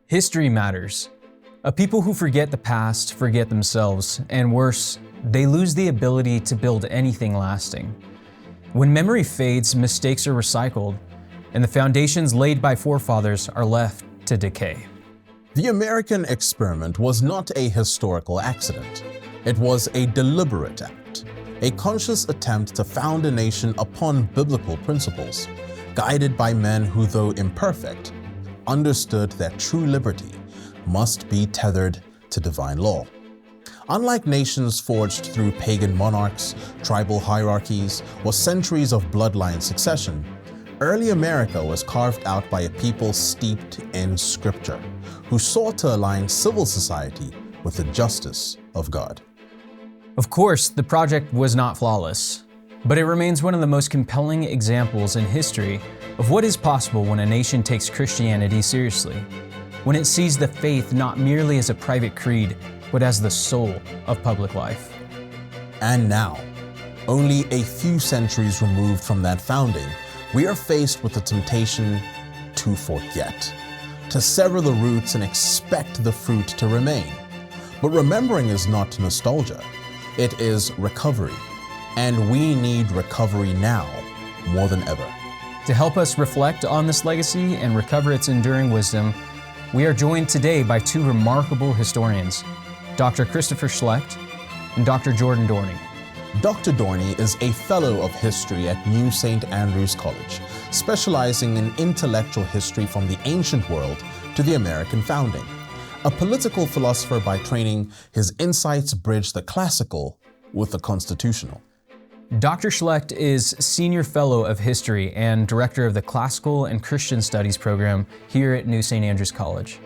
History matters. A people who forget the past forget themselves, and worse, they lose the ability to build anything lasting. When memory fades, mistakes are recycled, and the foundations laid by forefathers are left to decay. The American experiment was not a historical accident. It was a deliberate act, a conscious attempt to found a nation upon biblical principles, guided by men who, though imperfect, understood that true liberty must be tethered to divine law. Unlike nations forged through pagan monarchs, tribal hierarchies, or centuries of bloodline succession, early America was carved out by a people steeped in Scripture, who sought to align civil society with the justice of God. Of course, the project was not flawless, but it remains one of the most compelling examples in history of what is possible when a nation takes Christianity seriously, when it sees the faith not merely as a private creed, but as the soul of public life. And now, only a few centuries removed from that founding, we are faced with the temptation to forget, to sever the roots and expect the fruit to remain. But remembering is not nostalgia, it is recovery. And we need recovery now more than ever. To help us reflect on this legacy and recover its enduring wisdom, we are joined today by two remarkable historians, Dr. Christopher Schlect and Dr. Jordan Dorney. Dr. Dorney is a Fellow of History at New St. Andrews College, specializing in intellectual history from the ancient world to the American founding. A political philosopher by training, his insights bridge the classical with the constitutional. Dr. Schlect is Senior Fellow of History and Director of the Classical and Christian Studies program here at New St. Andrews College.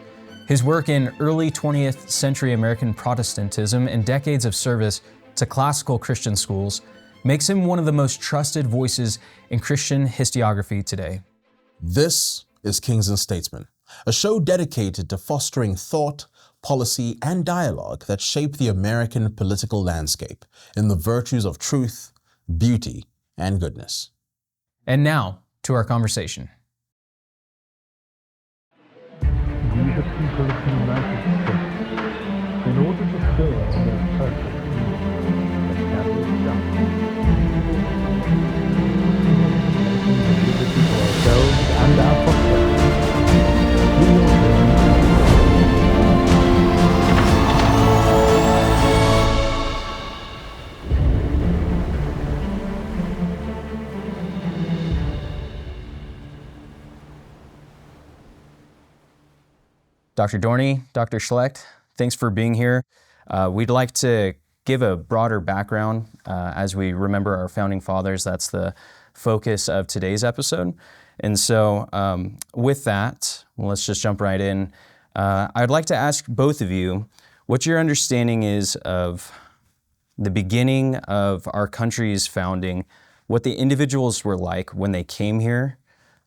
His work in early 20th century American Protestantism and decades of service to classical Christian schools makes him one of the most trusted voices in Christian historiography today. This is Kings and Statesmen, a show dedicated to fostering thought, policy, and dialogue that shape the American political landscape in the virtues of truth, beauty, and goodness. And now, to our conversation. We the people of the United States, in order to serve their purpose, establish justice, for ourselves and our posterity. We will Dr. Dorney, Dr. Schlect, thanks for being here. We'd like to give a broader background as we remember our founding fathers. That's the focus of today's episode. And so with that, let's just jump right in. I'd like to ask both of you what your understanding is of the beginning of our country's founding, what the individuals were like when they came here.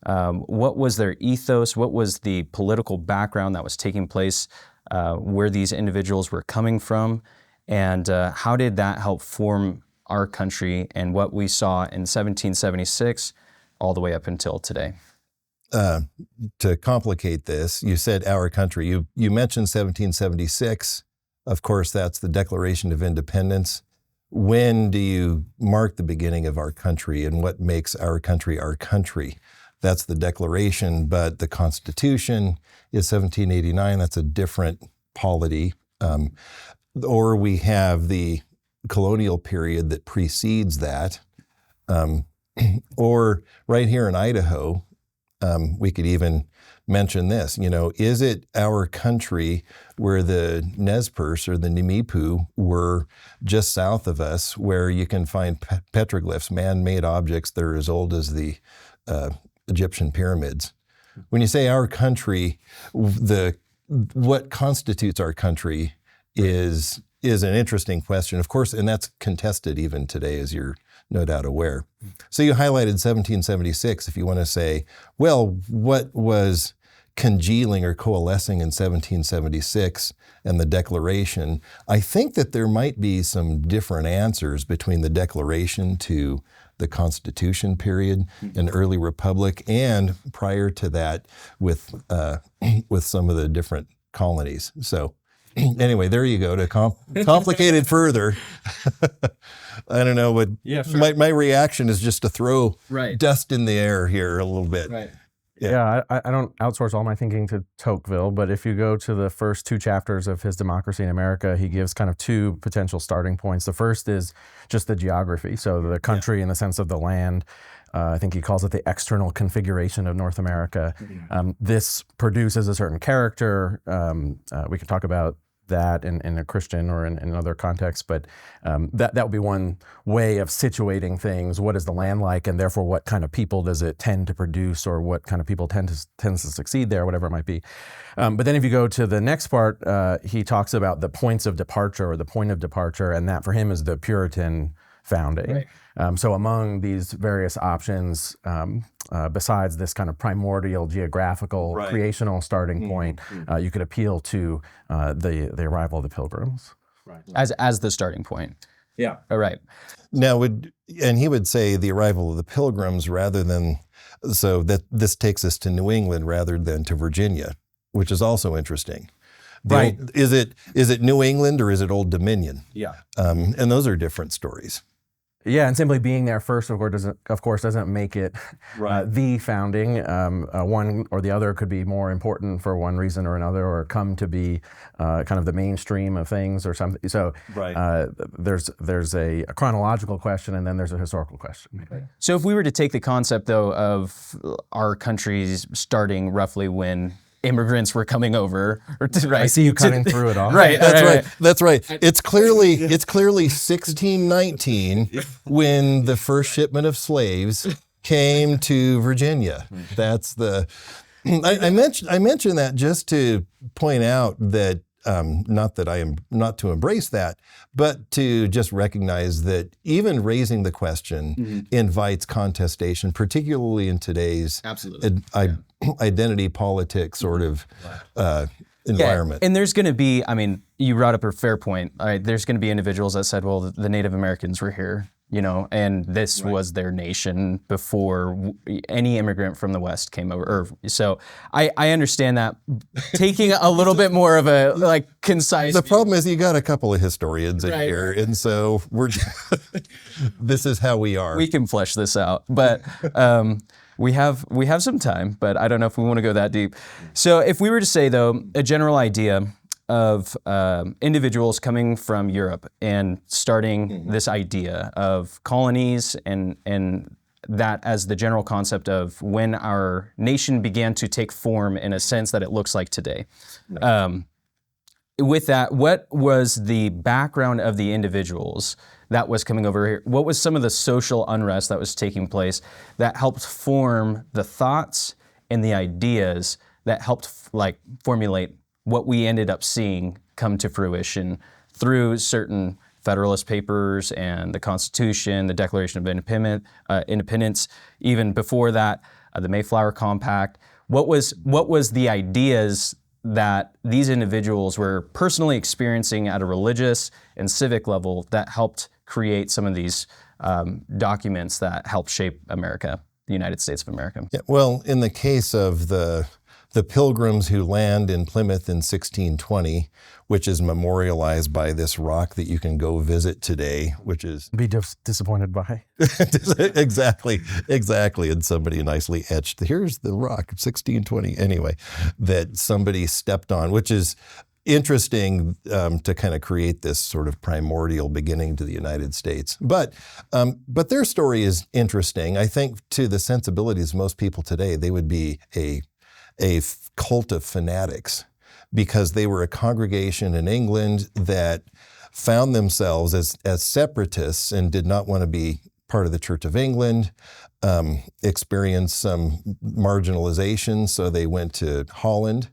What was their ethos? What was the political background that was taking place, where these individuals were coming from? And how did that help form our country and what we saw in 1776 all the way up until today? To complicate this, you said our country. You mentioned 1776. Of course, that's the Declaration of Independence. When do you mark the beginning of our country and what makes our country our country? That's the Declaration, but the Constitution is 1789. That's a different polity. Or we have the colonial period that precedes that. Or right here in Idaho, we could even mention this, is it our country where the Nez Perce or the Nimipu were just south of us, where you can find petroglyphs, man-made objects that are as old as the Egyptian pyramids. When you say our country, what constitutes our country is an interesting question, of course, and that's contested even today, as you're no doubt aware. So you highlighted 1776. If you want to say, well, what was congealing or coalescing in 1776 and the Declaration, I think that there might be some different answers between the Declaration to the Constitution period, an early republic, and prior to that with some of the different colonies. So anyway, there you go. To complicate it further, I don't know what. Yeah, sure. My reaction is just to throw Right. dust in the air here a little bit. Right. Yeah, I don't outsource all my thinking to Tocqueville, but if you go to the first 2 chapters of his Democracy in America, he gives kind of 2 potential starting points. The first is just the geography, so the country in the sense of the land. I think he calls it the external configuration of North America. This produces a certain character. We can talk about that in a Christian or in another context, but that would be one way of situating things. What is the land like, and therefore what kind of people does it tend to produce, or what kind of people tends to succeed there, whatever it might be. But then if you go to the next part, he talks about the points of departure, or the point of departure, and that for him is the Puritan founding. Right. So among these various options, besides this kind of primordial geographical creational starting point, you could appeal to the arrival of the Pilgrims. Right. As the starting point. Yeah. All right. Now, he would say the arrival of the Pilgrims rather than, so that this takes us to New England rather than to Virginia, which is also interesting. Right. Is it New England or is it Old Dominion? Yeah. And those are different stories. Yeah, and simply being there first, of course, doesn't make it the founding. One or the other could be more important for one reason or another, or come to be kind of the mainstream of things or something. So there's a chronological question, and then there's a historical question. Right. So if we were to take the concept, though, of our countries starting roughly when immigrants were coming over, right? I see you cutting through it all. Right. That's right. It's clearly 1619 when the first shipment of slaves came to Virginia. That's the. I mentioned that just to point out that not that I am not to embrace that, but to just recognize that even raising the question invites contestation, particularly in today's identity politics sort of environment. Yeah, and there's going to be, I mean, you brought up a fair point. All right, there's going to be individuals that said, well, the Native Americans were here, and this was their nation before any immigrant from the West came over. So I understand that. Taking a little bit more of a concise. The problem is you got a couple of historians in here, and so this is how we are. We can flesh this out, but we have some time, but I don't know if we want to go that deep. So if we were to say, though, a general idea of individuals coming from Europe and starting this idea of colonies and that as the general concept of when our nation began to take form in a sense that it looks like today. With that, what was the background of the individuals that was coming over here? What was some of the social unrest that was taking place that helped form the thoughts and the ideas that helped formulate what we ended up seeing come to fruition through certain Federalist Papers and the Constitution, the Declaration of Independence, even before that, the Mayflower Compact? What was the ideas that these individuals were personally experiencing at a religious and civic level that helped create some of these documents that helped shape America, the United States of America? Yeah, well, in the case of the Pilgrims who land in Plymouth in 1620, which is memorialized by this rock that you can go visit today, which is... Be disappointed by. Exactly. And somebody nicely etched, here's the rock, 1620, anyway, that somebody stepped on, which is interesting to kind of create this sort of primordial beginning to the United States. But their story is interesting. I think to the sensibilities of most people today, they would be a cult of fanatics, because they were a congregation in England that found themselves as separatists and did not want to be part of the Church of England, experienced some marginalization, so they went to Holland.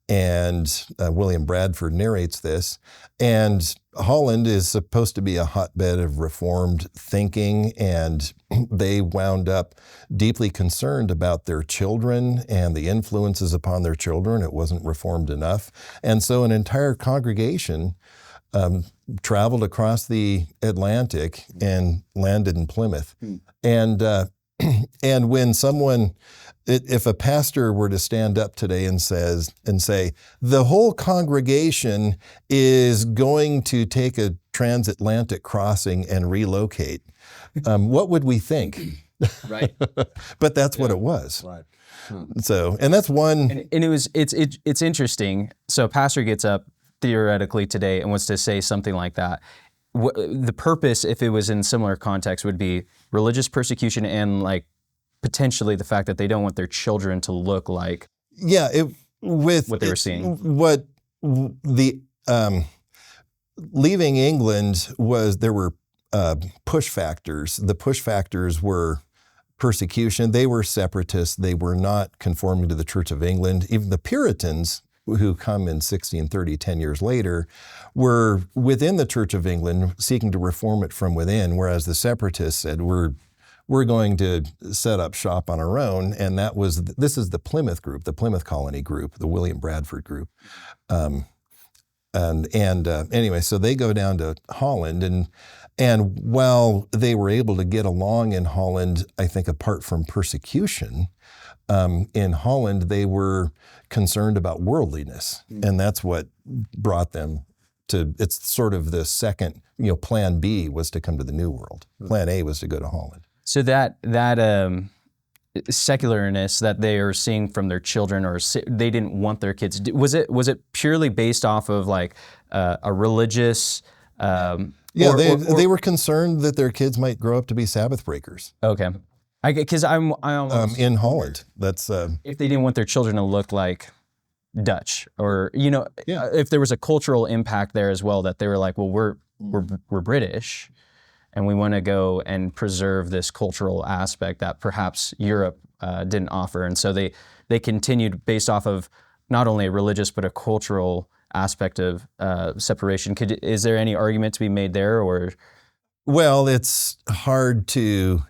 And William Bradford narrates this. And Holland is supposed to be a hotbed of Reformed thinking, and they wound up deeply concerned about their children and the influences upon their children. It wasn't Reformed enough. And so an entire congregation traveled across the Atlantic and landed in Plymouth. And and when someone, if a pastor were to stand up today and say, the whole congregation is going to take a transatlantic crossing and relocate, what would we think? Right. But that's what it was. Right. So, and that's one. And it's interesting. So a pastor gets up theoretically today and wants to say something like that. The purpose, if it was in similar context, would be religious persecution and like potentially the fact that they don't want their children to look like with what they were seeing. What the leaving England was, there were push factors. The push factors were persecution. They were separatists. They were not conforming to the Church of England. Even the Puritans, who come in 1630, 10 years later, were within the Church of England seeking to reform it from within, whereas the separatists said, we're going to set up shop on our own. And this is the Plymouth group, the Plymouth Colony group, the William Bradford group. Anyway, so they go down to Holland, and while they were able to get along in Holland, I think apart from persecution, in Holland, they were concerned about worldliness, and that's what brought them to, it's sort of the second, plan B was to come to the New World. Plan A was to go to Holland. So that secularness that they are seeing from their children, or they didn't want their kids, was it purely based off of like a religious? They were concerned that their kids might grow up to be Sabbath breakers. Okay. Because I almost in Holland, that's if they didn't want their children to look like Dutch, or if there was a cultural impact there as well, that they were like, well, we're British, and we want to go and preserve this cultural aspect that perhaps Europe didn't offer, and so they continued based off of not only a religious but a cultural aspect of separation. Is there any argument to be made there, or? Well, it's hard to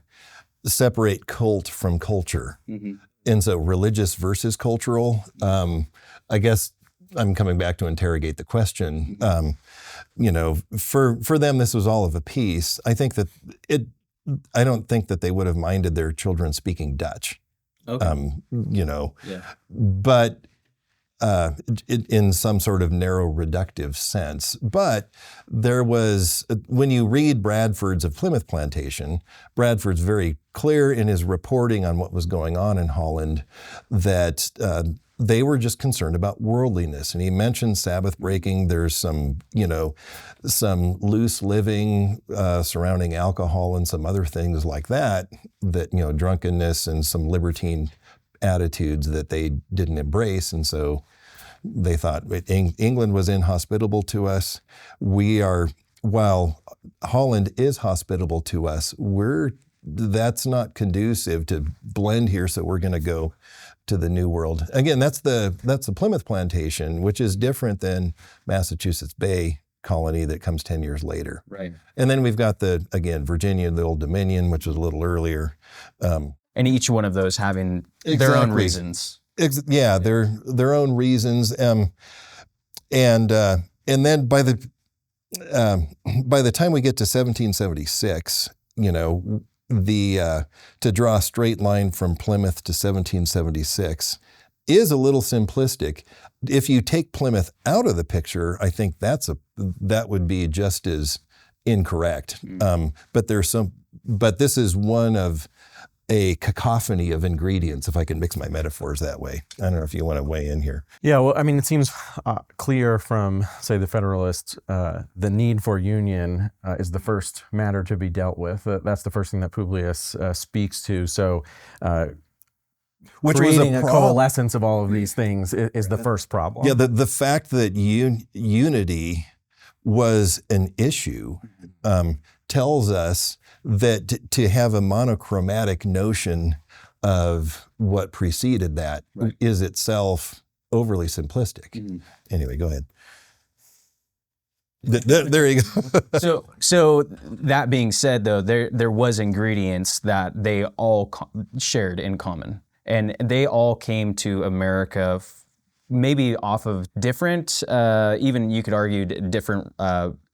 separate cult from culture. Mm-hmm. And so religious versus cultural, I guess I'm coming back to interrogate the question. For them, this was all of a piece. I don't think that they would have minded their children speaking Dutch. Okay. But in some sort of narrow reductive sense. But there was, when you read Bradford's of Plymouth Plantation, Bradford's very clear in his reporting on what was going on in Holland that they were just concerned about worldliness. And he mentioned Sabbath breaking. There's some loose living surrounding alcohol and some other things like that, drunkenness and some libertine attitudes that they didn't embrace. And so they thought England was inhospitable to us. While Holland is hospitable to us, that's not conducive to blend here, so we're going to go to the New World. Again, that's the Plymouth Plantation, which is different than Massachusetts Bay Colony that comes 10 years later. Right. And then we've got Virginia, the Old Dominion, which was a little earlier. And each one of those having their own reasons. Their own reasons. And then by the time we get to 1776, to draw a straight line from Plymouth to 1776 is a little simplistic. If you take Plymouth out of the picture, I think that would be just as incorrect. But this is one of a cacophony of ingredients, if I can mix my metaphors that way. I don't know if you want to weigh in here. Yeah, well, I mean, it seems clear from, say, the Federalists, the need for union is the first matter to be dealt with. That's the first thing that Publius speaks to. So which creating was a coalescence of all of these things is the first problem. Yeah, the fact that unity was an issue tells us that to have a monochromatic notion of what preceded that is itself overly simplistic. Mm-hmm. Anyway, go ahead. There you go. So that being said, though, there was ingredients that they all shared in common, and they all came to America maybe off of different, even you could argue different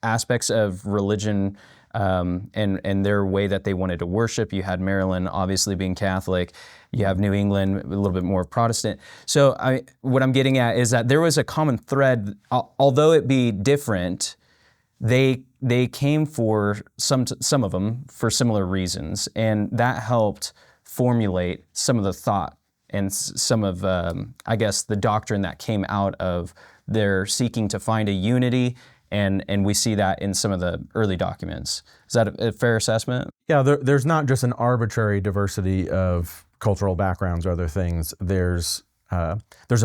aspects of religion and their way that they wanted to worship. You had Maryland obviously being Catholic. You have New England, a little bit more Protestant. So what I'm getting at is that there was a common thread, although it be different, they came for some of them for similar reasons, and that helped formulate some of the thought and some of, I guess, the doctrine that came out of their seeking to find a unity, and we see that in some of the early documents. Is that a fair assessment? Yeah, there's not just an arbitrary diversity of cultural backgrounds or other things. There's a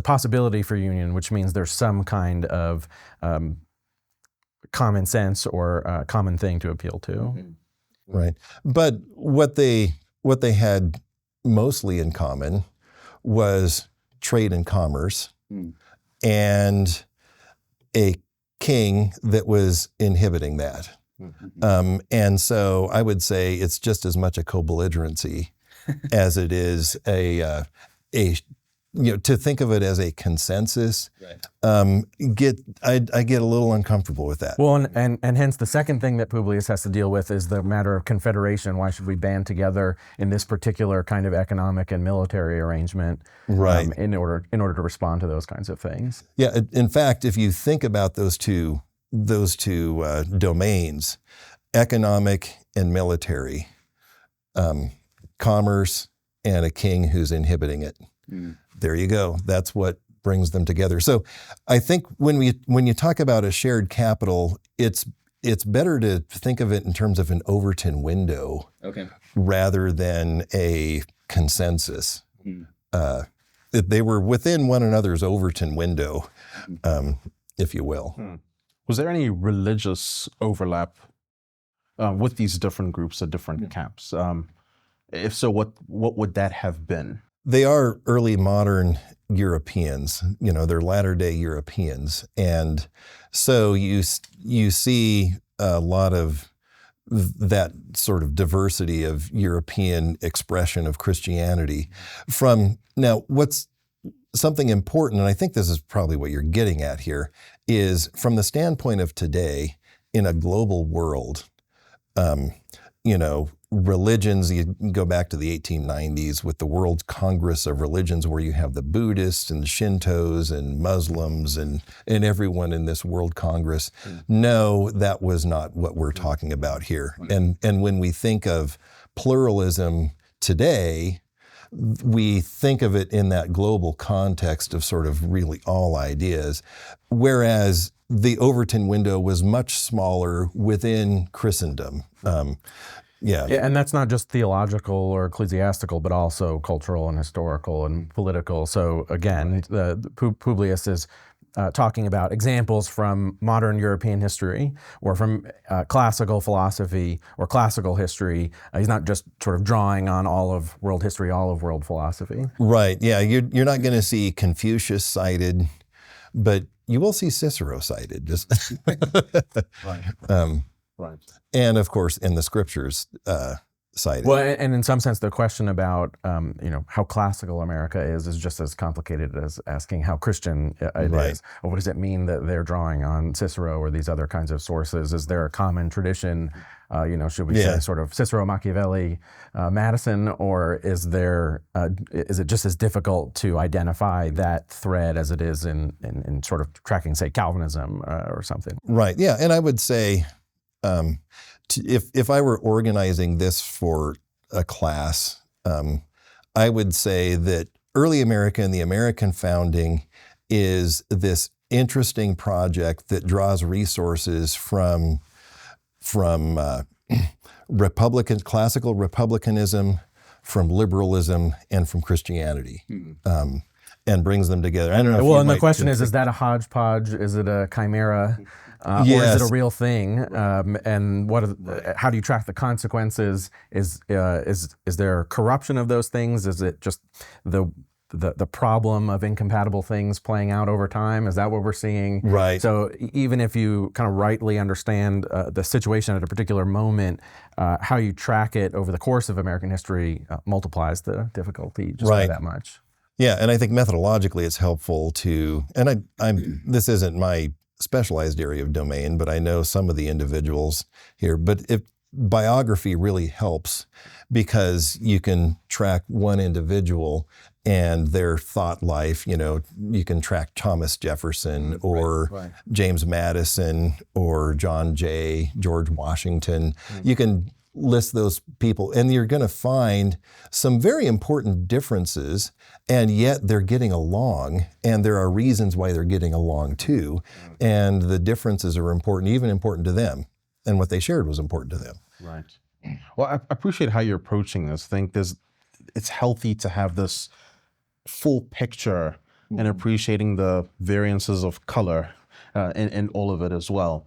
possibility for union, which means there's some kind of common sense or common thing to appeal to. Mm-hmm. Right. But what they had mostly in common was trade and commerce and a king that was inhibiting that. Mm-hmm. And so I would say it's just as much a co-belligerency as it is a to think of it as a consensus. Right. I get a little uncomfortable with that. Well, and hence the second thing that Publius has to deal with is the matter of confederation. Why should we band together in this particular kind of economic and military arrangement, right? In order to respond to those kinds of things. Yeah. In fact, if you think about those two domains, economic and military, commerce and a king who's inhibiting it. There you go. That's what brings them together. So I think when you talk about a shared capital, it's better to think of it in terms of an Overton window, Okay. rather than a consensus. They were within one another's Overton window, if you will. Was there any religious overlap with these different groups at different camps? If so, what would that have been? They are early modern Europeans, they're latter-day Europeans. And so you see a lot of that sort of diversity of European expression of Christianity. Now, what's something important, and I think this is probably what you're getting at here, is from the standpoint of today, in a global world, religions, you go back to the 1890s with the World Congress of Religions, where you have the Buddhists and the Shintos and Muslims and everyone in this World Congress. No, that was not what we're talking about here. And when we think of pluralism today, we think of it in that global context of sort of really all ideas, whereas the Overton window was much smaller within Christendom. Yeah, and that's not just theological or ecclesiastical, but also cultural and historical and political. So again, Publius is talking about examples from modern European history or from classical philosophy or classical history. He's not just sort of drawing on all of world history, all of world philosophy. Right. Yeah, you're not going to see Confucius cited, but you will see Cicero cited. Just Right. Right. And of course, in the scriptures cited. Well, and in some sense, the question about how classical America is just as complicated as asking how Christian it is. Or what does it mean that they're drawing on Cicero or these other kinds of sources? Is there a common tradition? Should we say sort of Cicero, Machiavelli, Madison, or is it just as difficult to identify that thread as it is in sort of tracking, say, Calvinism or something? Right. Yeah, and I would say, if I were organizing this for a class, I would say that early America and the American founding is this interesting project that draws resources from classical republicanism, from liberalism, and from Christianity, and brings them together. I don't know. Well, and the question is that a hodgepodge? Is it a chimera? Or is it a real thing? And how do you track the consequences? Is there corruption of those things? Is it just the problem of incompatible things playing out over time? Is that what we're seeing? Right. So even if you kind of rightly understand the situation at a particular moment, how you track it over the course of American history multiplies the difficulty just by that much. Yeah, and I think methodologically it's helpful to, and this isn't my specialized area of domain, but I know some of the individuals here. But if biography really helps because you can track one individual and their thought life. You can track Thomas Jefferson or James Madison or John Jay, George Washington. You can list those people, and you're going to find some very important differences, and yet they're getting along, and there are reasons why they're getting along too, and the differences are important, even important to them, and what they shared was important to them. Right. Well, I appreciate how you're approaching this. I think it's healthy to have this full picture and appreciating the variances of color in all of it as well.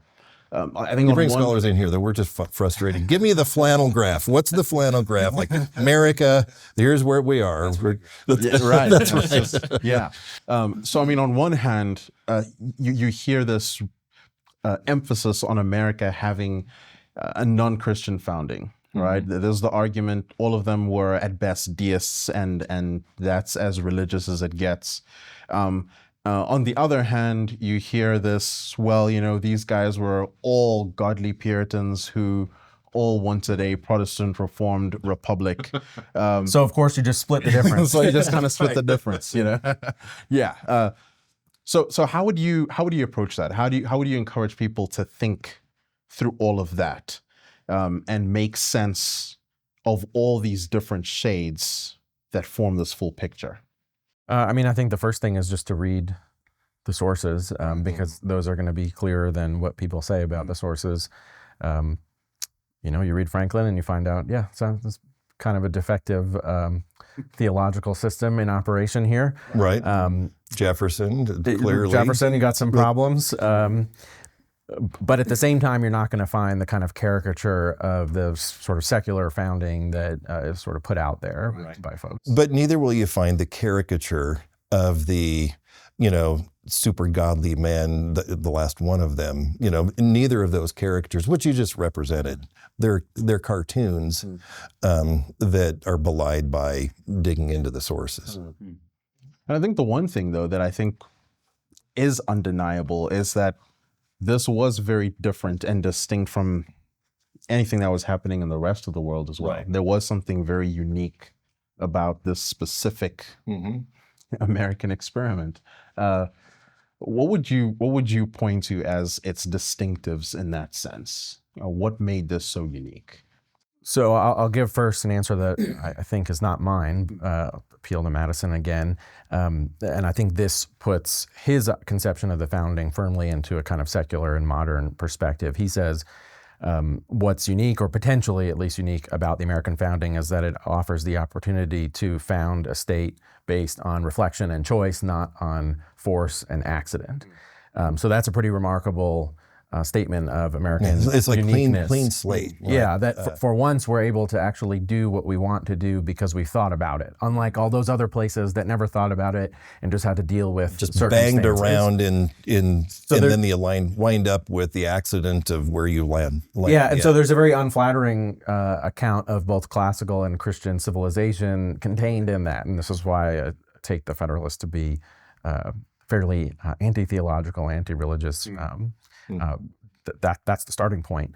I think you bring scholars in here that we're just frustrated. Give me the flannel graph. What's the flannel graph? Like America, here's where we are. Right. That's right. Yeah. So, I mean, on one hand, you hear this emphasis on America having a non-Christian founding, right? There's the argument, all of them were at best deists, and that's as religious as it gets. On the other hand, you hear this, well, these guys were all godly Puritans who all wanted a Protestant Reformed republic. So of course you just split the difference. So you just kind of split the difference, Yeah. So how would you approach that? How would you encourage people to think through all of that and make sense of all these different shades that form this full picture? I think the first thing is just to read the sources because those are going to be clearer than what people say about the sources. You read Franklin and you find out, so it's kind of a defective theological system in operation here. Right. Jefferson, clearly. Jefferson, you got some problems. But at the same time, you're not going to find the kind of caricature of the sort of secular founding that is sort of put out there by folks. But neither will you find the caricature of the, super godly man, the last one of them. Neither of those caricatures, which you just represented, they're cartoons that are belied by digging into the sources. And I think the one thing, though, that I think is undeniable is that this was very different and distinct from anything that was happening in the rest of the world as well. Right. There was something very unique about this specific American experiment. What would you point to as its distinctives in that sense? What made this so unique? So I'll give first an answer that I think is not mine, appeal to Madison again. And I think this puts his conception of the founding firmly into a kind of secular and modern perspective. He says what's unique, or potentially at least unique, about the American founding is that it offers the opportunity to found a state based on reflection and choice, not on force and accident. So that's a pretty remarkable statement of American it's like uniqueness. clean slate. Right? Yeah, that for once we're able to actually do what we want to do because we've thought about it. Unlike all those other places that never thought about it and just had to deal with just banged around and then you wind up with the accident of where you land. Yeah, and so there's a very unflattering account of both classical and Christian civilization contained in that, and this is why I take the Federalists to be fairly anti-theological, anti-religious. That's the starting point.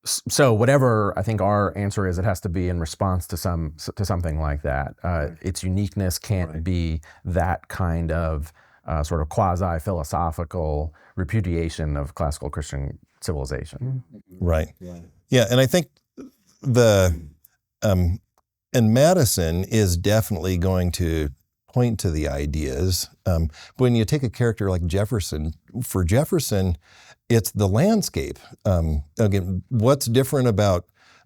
So whatever I think our answer is, it has to be in response to something like that. Its uniqueness can't be that kind of sort of quasi-philosophical repudiation of classical Christian civilization. Right. Yeah, and I think and Madison is definitely going to point to the ideas. But when you take a character like Jefferson, for Jefferson, it's the landscape. Again, what's different about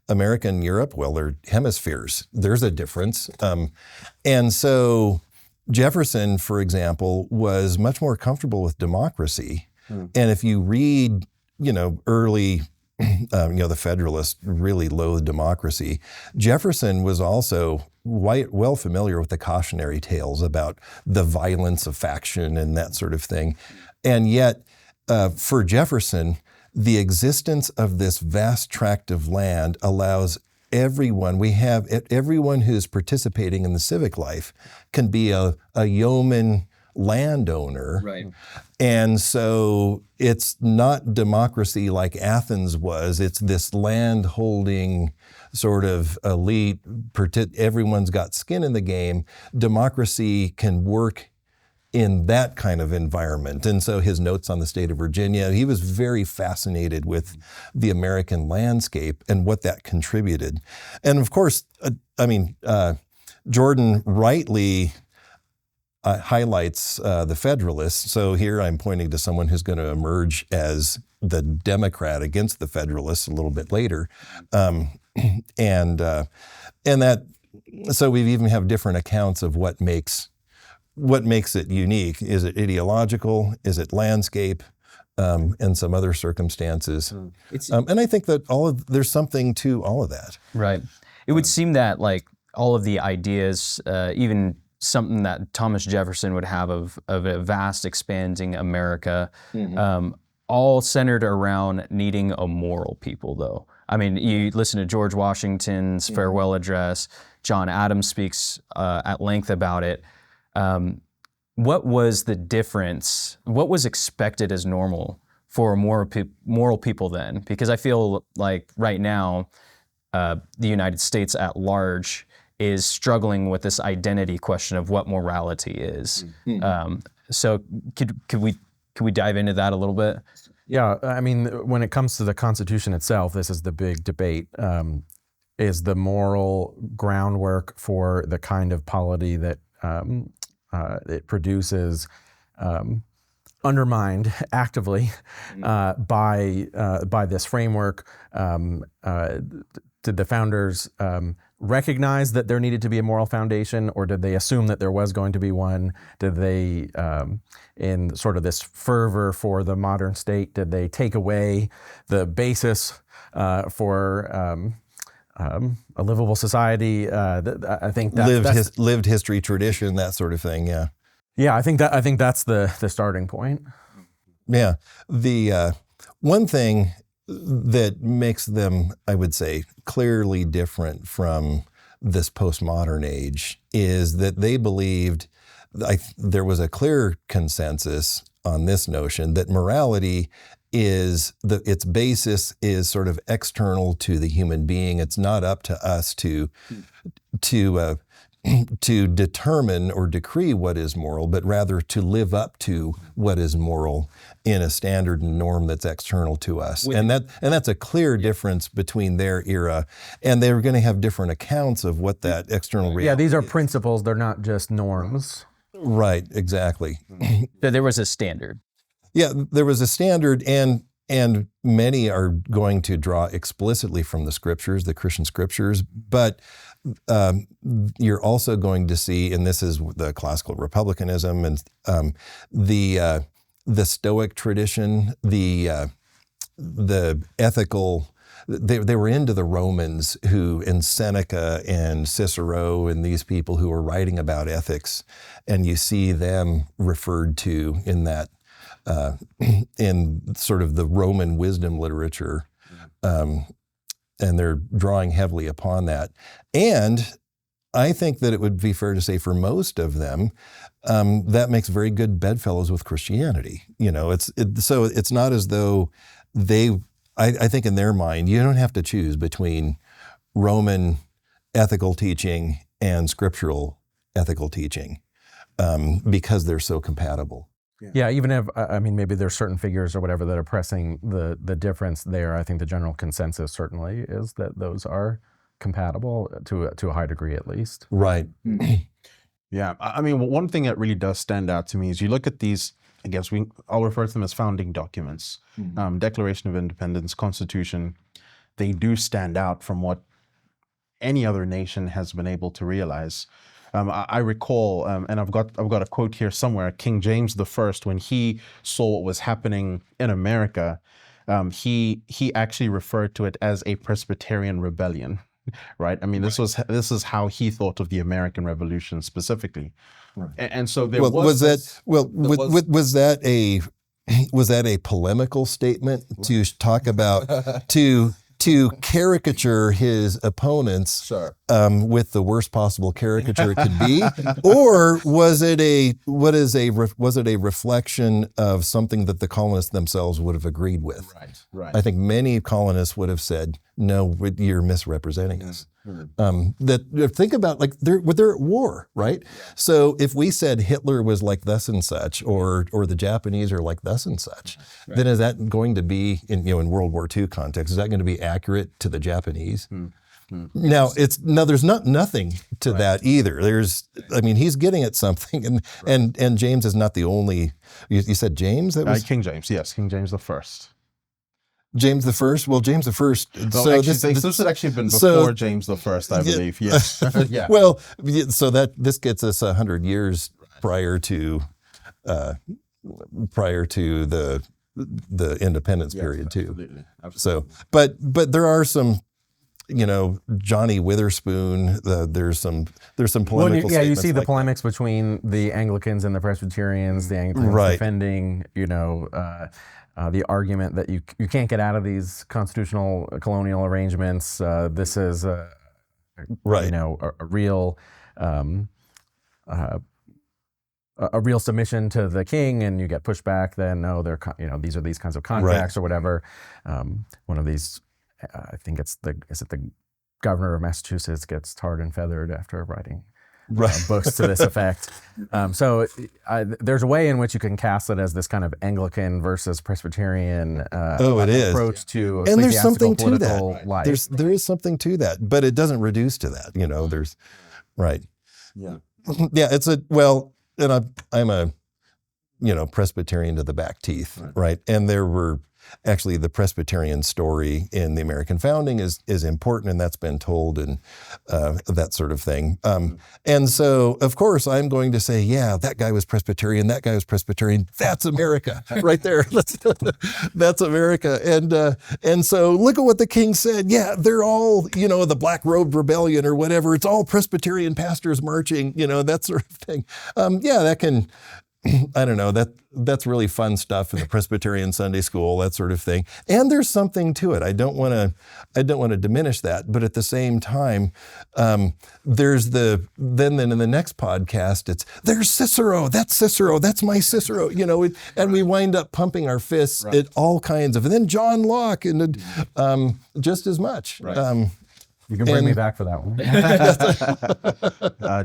America and Europe? Well, they're hemispheres. There's a difference. And so Jefferson, for example, was much more comfortable with democracy. And if you read, early the Federalists really loathed democracy. Jefferson was also well familiar with the cautionary tales about the violence of faction and that sort of thing. And yet, for Jefferson, the existence of this vast tract of land allows everyone. We have everyone who's participating in the civic life can be a yeoman landowner. Right. And so it's not democracy like Athens was. It's this land-holding sort of elite, everyone's got skin in the game. Democracy can work in that kind of environment. And so his notes on the state of Virginia, he was very fascinated with the American landscape and what that contributed. And of course, Jordan rightly highlights the Federalists. So here I'm pointing to someone who's going to emerge as the Democrat against the Federalists a little bit later. And that, so we even have different accounts of what makes it unique. Is it ideological? Is it landscape? And some other circumstances. And I think that there's something to all of that. Right. It would seem that like all of the ideas, even something that Thomas Jefferson would have of a vast expanding America, all centered around needing a moral people though. I mean, you listen to George Washington's farewell address, John Adams speaks at length about it. What was the difference? What was expected as normal for moral people then? Because I feel like right now, the United States at large is struggling with this identity question of what morality is. So could we dive into that a little bit? Yeah, I mean, when it comes to the Constitution itself, this is the big debate. Is the moral groundwork for the kind of polity that it produces undermined actively by this framework? Did the founders recognize that there needed to be a moral foundation, or did they assume that there was going to be one? Did they, in sort of this fervor for the modern state, did they take away the basis for a livable society? I think that's lived history, tradition, that sort of thing. Yeah. Yeah, I think that's the starting point. Yeah. The one thing that makes them, I would say, clearly different from this postmodern age is that they believed, there was a clear consensus on this notion that morality is its basis is sort of external to the human being. It's not up to us to determine or decree what is moral, but rather to live up to what is moral in a standard and norm that's external to us. And that's a clear difference between their era, and they were going to have different accounts of what that external reality is. Yeah, these are principles, they're not just norms. Right, exactly. There was a standard. Yeah, there was a standard, and many are going to draw explicitly from the scriptures, the Christian scriptures, but you're also going to see, and this is the classical republicanism and the Stoic tradition, the ethical. They were into the Romans and Seneca and Cicero and these people who were writing about ethics, and you see them referred to in that in sort of the Roman wisdom literature. And they're drawing heavily upon that. And I think that it would be fair to say for most of them, that makes very good bedfellows with Christianity. You know, so it's not as though I think in their mind, you don't have to choose between Roman ethical teaching and scriptural ethical teaching because they're so compatible. Yeah, even if, I mean, maybe there's certain figures or whatever that are pressing the difference there. I think the general consensus certainly is that those are compatible to a high degree at least. Right. Yeah, I mean, one thing that really does stand out to me is you look at these, I guess I'll refer to them as founding documents, Declaration of Independence, Constitution. They do stand out from what any other nation has been able to realize. I recall, and I've got a quote here somewhere, King James I, when he saw what was happening in America, he actually referred to it as a Presbyterian rebellion, right? I mean, this is how he thought of the American Revolution specifically. Right. And so there was that a polemical statement to talk about to caricature his opponents Sure. with the worst possible caricature it could be, or was it a reflection of something that the colonists themselves would have agreed with? Right. I think many colonists would have said, "No, you're misrepresenting us." Think about, like, they're at war, right? So if we said Hitler was like thus and such, or the Japanese are like thus and such, then is that going to be in World War II context? Is that going to be accurate to the Japanese? Now there's nothing to that either. He's getting at something, and James is not the only. You said James? That was King James. Yes, King James the First. James the First. Well, James the First. So this had actually been before James the First, I believe. Yes. Yeah. Well, so this gets us 100 years prior to the independence period too. Absolutely. So, but there are some, Johnny Witherspoon. There's some polemical. Well, you statements see the like polemics between the Anglicans and the Presbyterians. The Anglicans defending, the argument that you can't get out of these constitutional colonial arrangements. This is a real a real submission to the king, and you get pushback. Then no, these are these kinds of contracts or whatever. One of these, I think it's the governor of Massachusetts gets tarred and feathered after writing books to this effect. So there's a way in which you can cast it as this kind of Anglican versus Presbyterian approach to and there's something to political that. life. There is something to that, but it doesn't reduce to that. There's It's and I'm a Presbyterian to the back teeth, right? And there were actually the Presbyterian story in the American founding is important, and that's been told, and that sort of thing. And so, of course, I'm going to say, yeah, that guy was Presbyterian, that guy was Presbyterian. That's America, right there. That's America. And so, look at what the king said. Yeah, they're all, the Black Robe Rebellion or whatever. It's all Presbyterian pastors marching, that sort of thing. That can. I don't know, that's really fun stuff in the Presbyterian Sunday school, that sort of thing. And there's something to it. I don't want to diminish that, but at the same time, there's then in the next podcast, there's Cicero, that's my Cicero, and we wind up pumping our fists at all kinds of, and then John Locke, and just as much. You can bring me back for that one.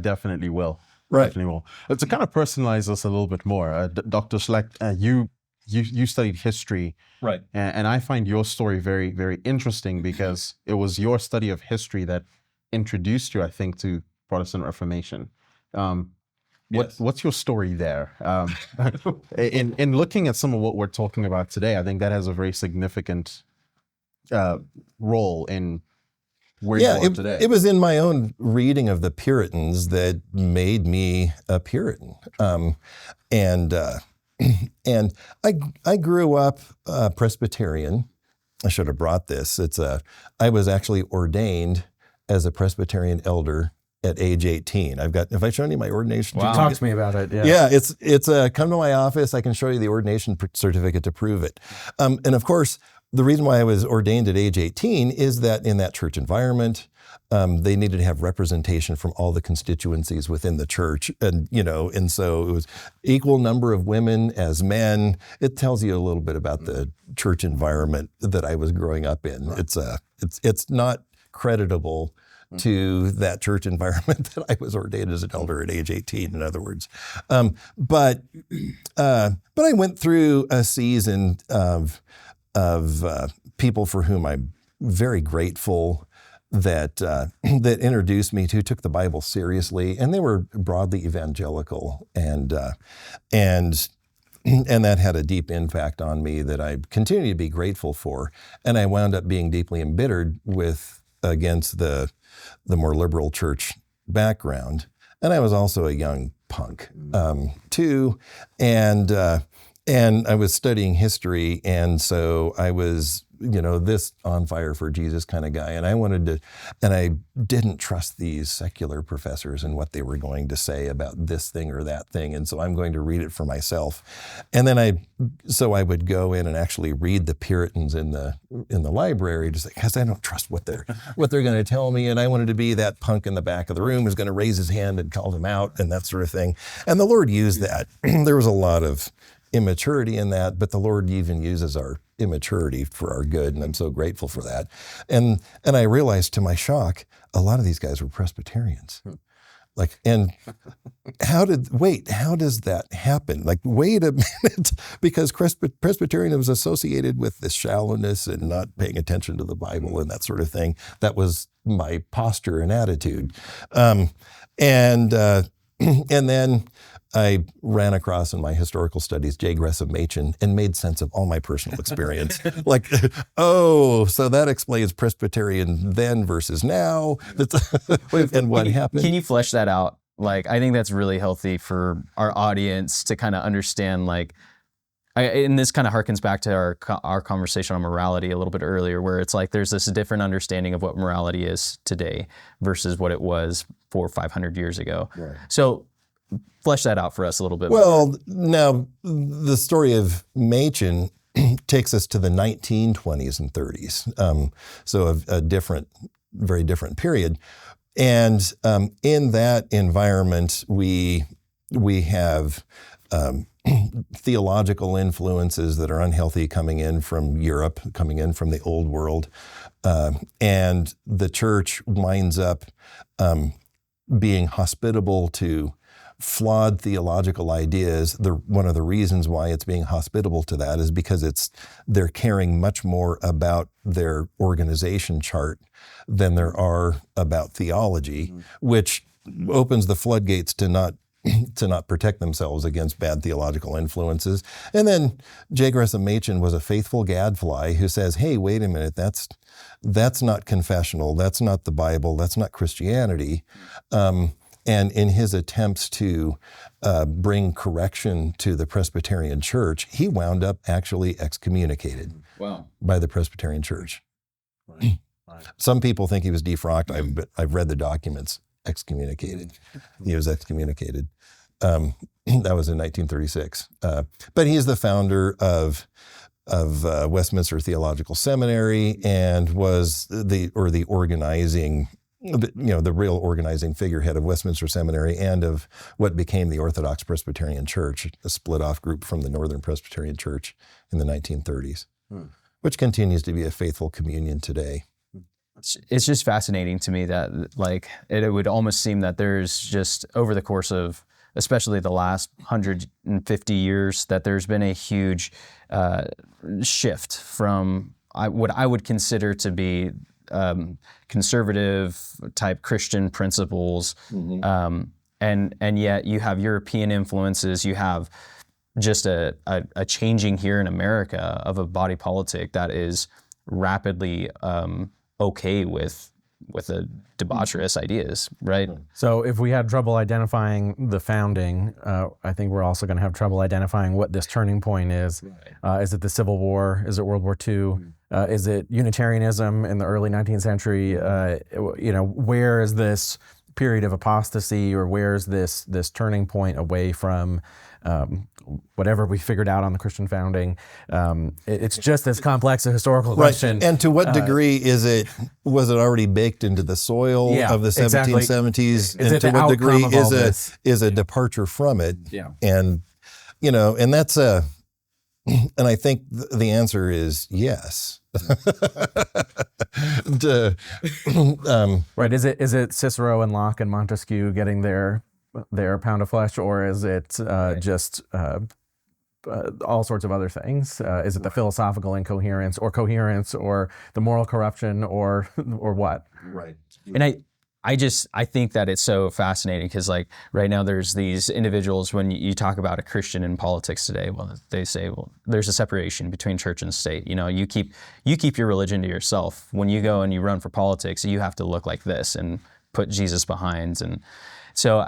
Definitely will. Right. Definitely will. To kind of personalize this a little bit more, Dr. Schlect, you studied history, right? And I find your story very, very interesting because it was your study of history that introduced you, I think, to Protestant Reformation. What's your story there? In looking at some of what we're talking about today, I think that has a very significant role in where you are today. It was in my own reading of the Puritans that made me a Puritan. And I grew up Presbyterian. I should have brought this. I was actually ordained as a Presbyterian elder at age 18. Have I shown you my ordination? Wow. Talk to me about it. Yeah, it's come to my office. I can show you the ordination certificate to prove it. And of course, the reason why I was ordained at age 18 is that in that church environment, they needed to have representation from all the constituencies within the church. And so it was equal number of women as men. It tells you a little bit about the church environment that I was growing up in. Right. It's not creditable to that church environment that I was ordained as an elder at age 18, in other words. But I went through a season of people for whom I'm very grateful that introduced me to, took the Bible seriously, and they were broadly evangelical, and that had a deep impact on me that I continue to be grateful for. And I wound up being deeply embittered against the more liberal church background. And I was also a young punk too, and And I was studying history, and so I was, this on fire for Jesus kind of guy. And I didn't trust these secular professors and what they were going to say about this thing or that thing. And so I'm going to read it for myself. And then I would go in and actually read the Puritans in the library, just because I don't trust what they're going to tell me. And I wanted to be that punk in the back of the room who's going to raise his hand and call them out and that sort of thing. And the Lord used that. There was a lot of immaturity in that, but the Lord even uses our immaturity for our good, and I'm so grateful for that. And I realized, to my shock, a lot of these guys were Presbyterians. And how does that happen? Wait a minute, because Presbyterian was associated with this shallowness and not paying attention to the Bible and that sort of thing. That was my posture and attitude. And then I ran across in my historical studies J. Gresham Machen and made sense of all my personal experience. So that explains Presbyterian then versus now. And what happened. Can you flesh that out? I think that's really healthy for our audience to kind of understand, and this kind of harkens back to our conversation on morality a little bit earlier, where it's there's this different understanding of what morality is today versus what it was 400 or 500 years ago. Right. So flesh that out for us a little bit. Well, now the story of Machen takes us to the 1920s and 30s. So a very different period. And in that environment, we have theological influences that are unhealthy coming in from Europe, coming in from the old world. And the church winds up being hospitable to flawed theological ideas. One of the reasons why it's being hospitable to that is because they're caring much more about their organization chart than there are about theology, which opens the floodgates to not protect themselves against bad theological influences. And then J. Gresham Machen was a faithful gadfly who says, hey, wait a minute, that's not confessional, that's not the Bible, that's not Christianity. And in his attempts to bring correction to the Presbyterian Church, he wound up actually excommunicated by the Presbyterian Church. Right. Some people think he was defrocked. I've read the documents. Excommunicated. He was excommunicated. That was in 1936. But he is the founder of Westminster Theological Seminary and was the organizing. The real organizing figurehead of Westminster Seminary and of what became the Orthodox Presbyterian Church, a split-off group from the Northern Presbyterian Church in the 1930s, which continues to be a faithful communion today. It's just fascinating to me that it would almost seem that there's just over the course of especially the last 150 years that there's been a huge shift from what I would consider to be conservative type Christian principles, and yet you have European influences. You have just a changing here in America of a body politic that is rapidly okay with the debaucherous ideas, right? So if we had trouble identifying the founding, I think we're also going to have trouble identifying what this turning point is. Right. Is it the Civil War? Is it World War II? Is it Unitarianism in the early 19th century? Where is this period of apostasy, or where is this turning point away from whatever we figured out on the Christian founding? It's just this complex a historical question. Right. And to what degree was it already baked into the soil of the 1770s? And to what degree is a departure from it? Yeah. And and that's and I think the answer is yes. Right. Is it Cicero and Locke and Montesquieu getting their pound of flesh, or is it just all sorts of other things? Is it the philosophical incoherence, or coherence, or the moral corruption, or what? Right. And I think that it's so fascinating because right now there's these individuals, when you talk about a Christian in politics today, they say, there's a separation between church and state. You keep your religion to yourself. When you go and you run for politics, you have to look like this and put Jesus behind. And so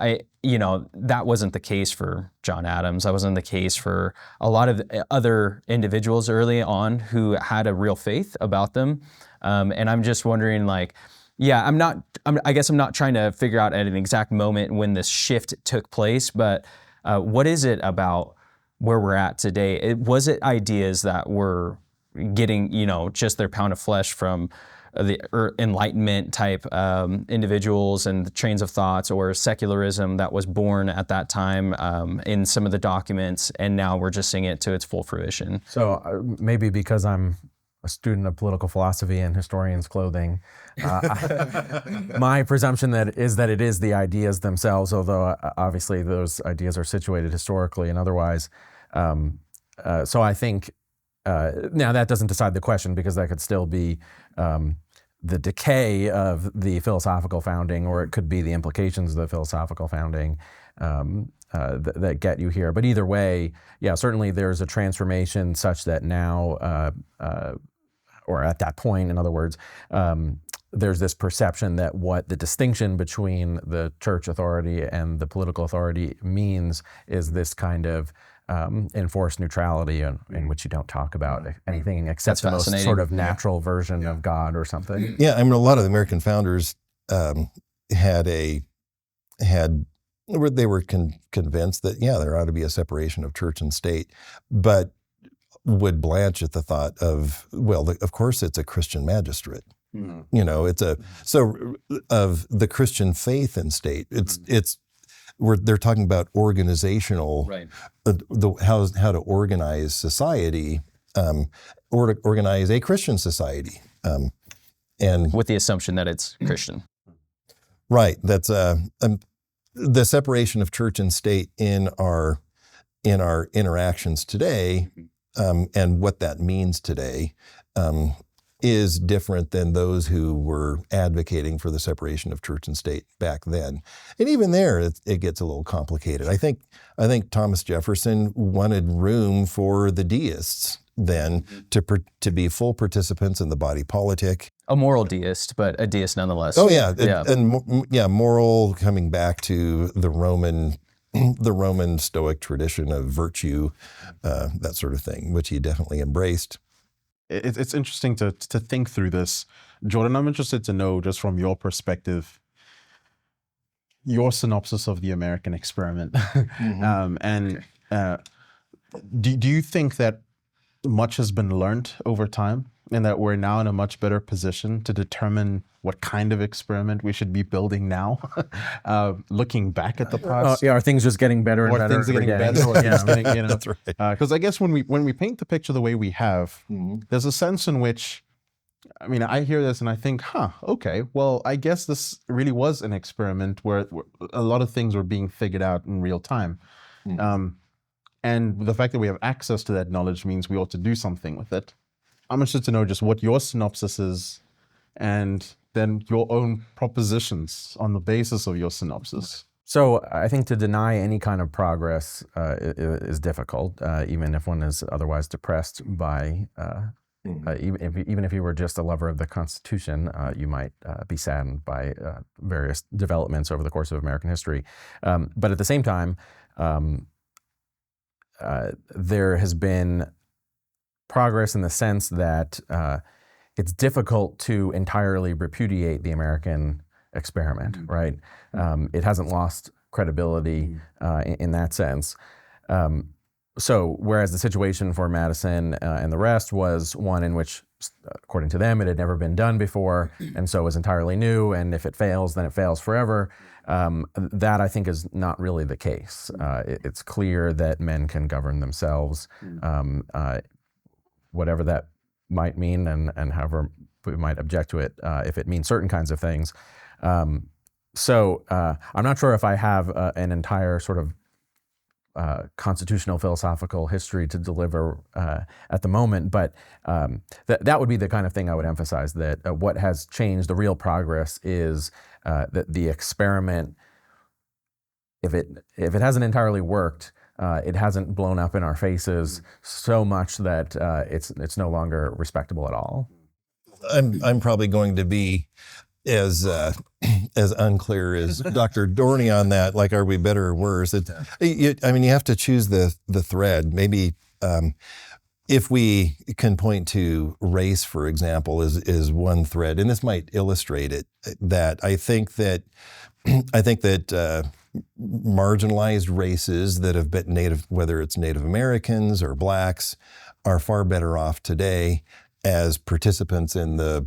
that wasn't the case for John Adams. That wasn't the case for a lot of other individuals early on who had a real faith about them. And I'm just wondering, like, I guess I'm not trying to figure out at an exact moment when this shift took place, but what is it about where we're at today? Was it ideas that were getting, just their pound of flesh from the Enlightenment type individuals and the trains of thoughts, or secularism that was born at that time in some of the documents, and now we're just seeing it to its full fruition? So maybe because I'm a student of political philosophy and historian's clothing, my presumption that it is the ideas themselves, although obviously those ideas are situated historically and otherwise. So I think now that doesn't decide the question, because that could still be the decay of the philosophical founding, or it could be the implications of the philosophical founding that get you here. But either way, certainly there's a transformation such that now, or at that point, in other words, there's this perception that what the distinction between the church authority and the political authority means is this kind of enforced neutrality in which you don't talk about anything except the most sort of natural version of God or something. Yeah, I mean, a lot of the American founders they were convinced that, there ought to be a separation of church and state, but would blanch at the thought of, of course it's a Christian magistrate. Mm-hmm. So of the Christian faith and state, they're talking about organizational, right? How to organize society, or to organize a Christian society, and with the assumption that it's Christian, right? That's the separation of church and state in our interactions today, and what that means today. Is different than those who were advocating for the separation of church and state back then. And even there, it gets a little complicated. I think Thomas Jefferson wanted room for the deists then to be full participants in the body politic. A moral deist, but a deist nonetheless. Oh yeah, moral, coming back to the Roman Stoic tradition of virtue, that sort of thing, which he definitely embraced. It's interesting to think through this. Jordan, I'm interested to know, just from your perspective, your synopsis of the American experiment. Mm-hmm. Do you think that much has been learned over time, and that we're now in a much better position to determine what kind of experiment we should be building now, looking back at the past? Are things just getting better and better? Things are getting better, or things getting, That's right. Because I guess when we paint the picture the way we have, there's a sense in which, I hear this and I think, okay, well, I guess this really was an experiment where a lot of things were being figured out in real time. And the fact that we have access to that knowledge means we ought to do something with it. I'm interested to know just what your synopsis is, and then your own propositions on the basis of your synopsis. So I think to deny any kind of progress is difficult, even if one is otherwise depressed by, even if you were just a lover of the Constitution, you might be saddened by various developments over the course of American history. But at the same time, there has been progress in the sense that it's difficult to entirely repudiate the American experiment, right? It hasn't lost credibility in that sense. So whereas the situation for Madison and the rest was one in which, according to them, it had never been done before, and so was entirely new, and if it fails, then it fails forever. That, I think, is not really the case. It's clear that men can govern themselves, whatever that might mean, and however we might object to it, if it means certain kinds of things. So I'm not sure if I have an entire sort of constitutional philosophical history to deliver at the moment, but that would be the kind of thing I would emphasize, that what has changed, the real progress, is that the experiment, if it hasn't entirely worked, it hasn't blown up in our faces so much that it's no longer respectable at all. I'm probably going to be as unclear as Dr. Dorney on that. Like, are we better or worse? You have to choose the thread. Maybe if we can point to race, for example, is one thread, and this might illustrate it. That I think that marginalized races that have been Native, whether it's Native Americans or blacks, are far better off today as participants in the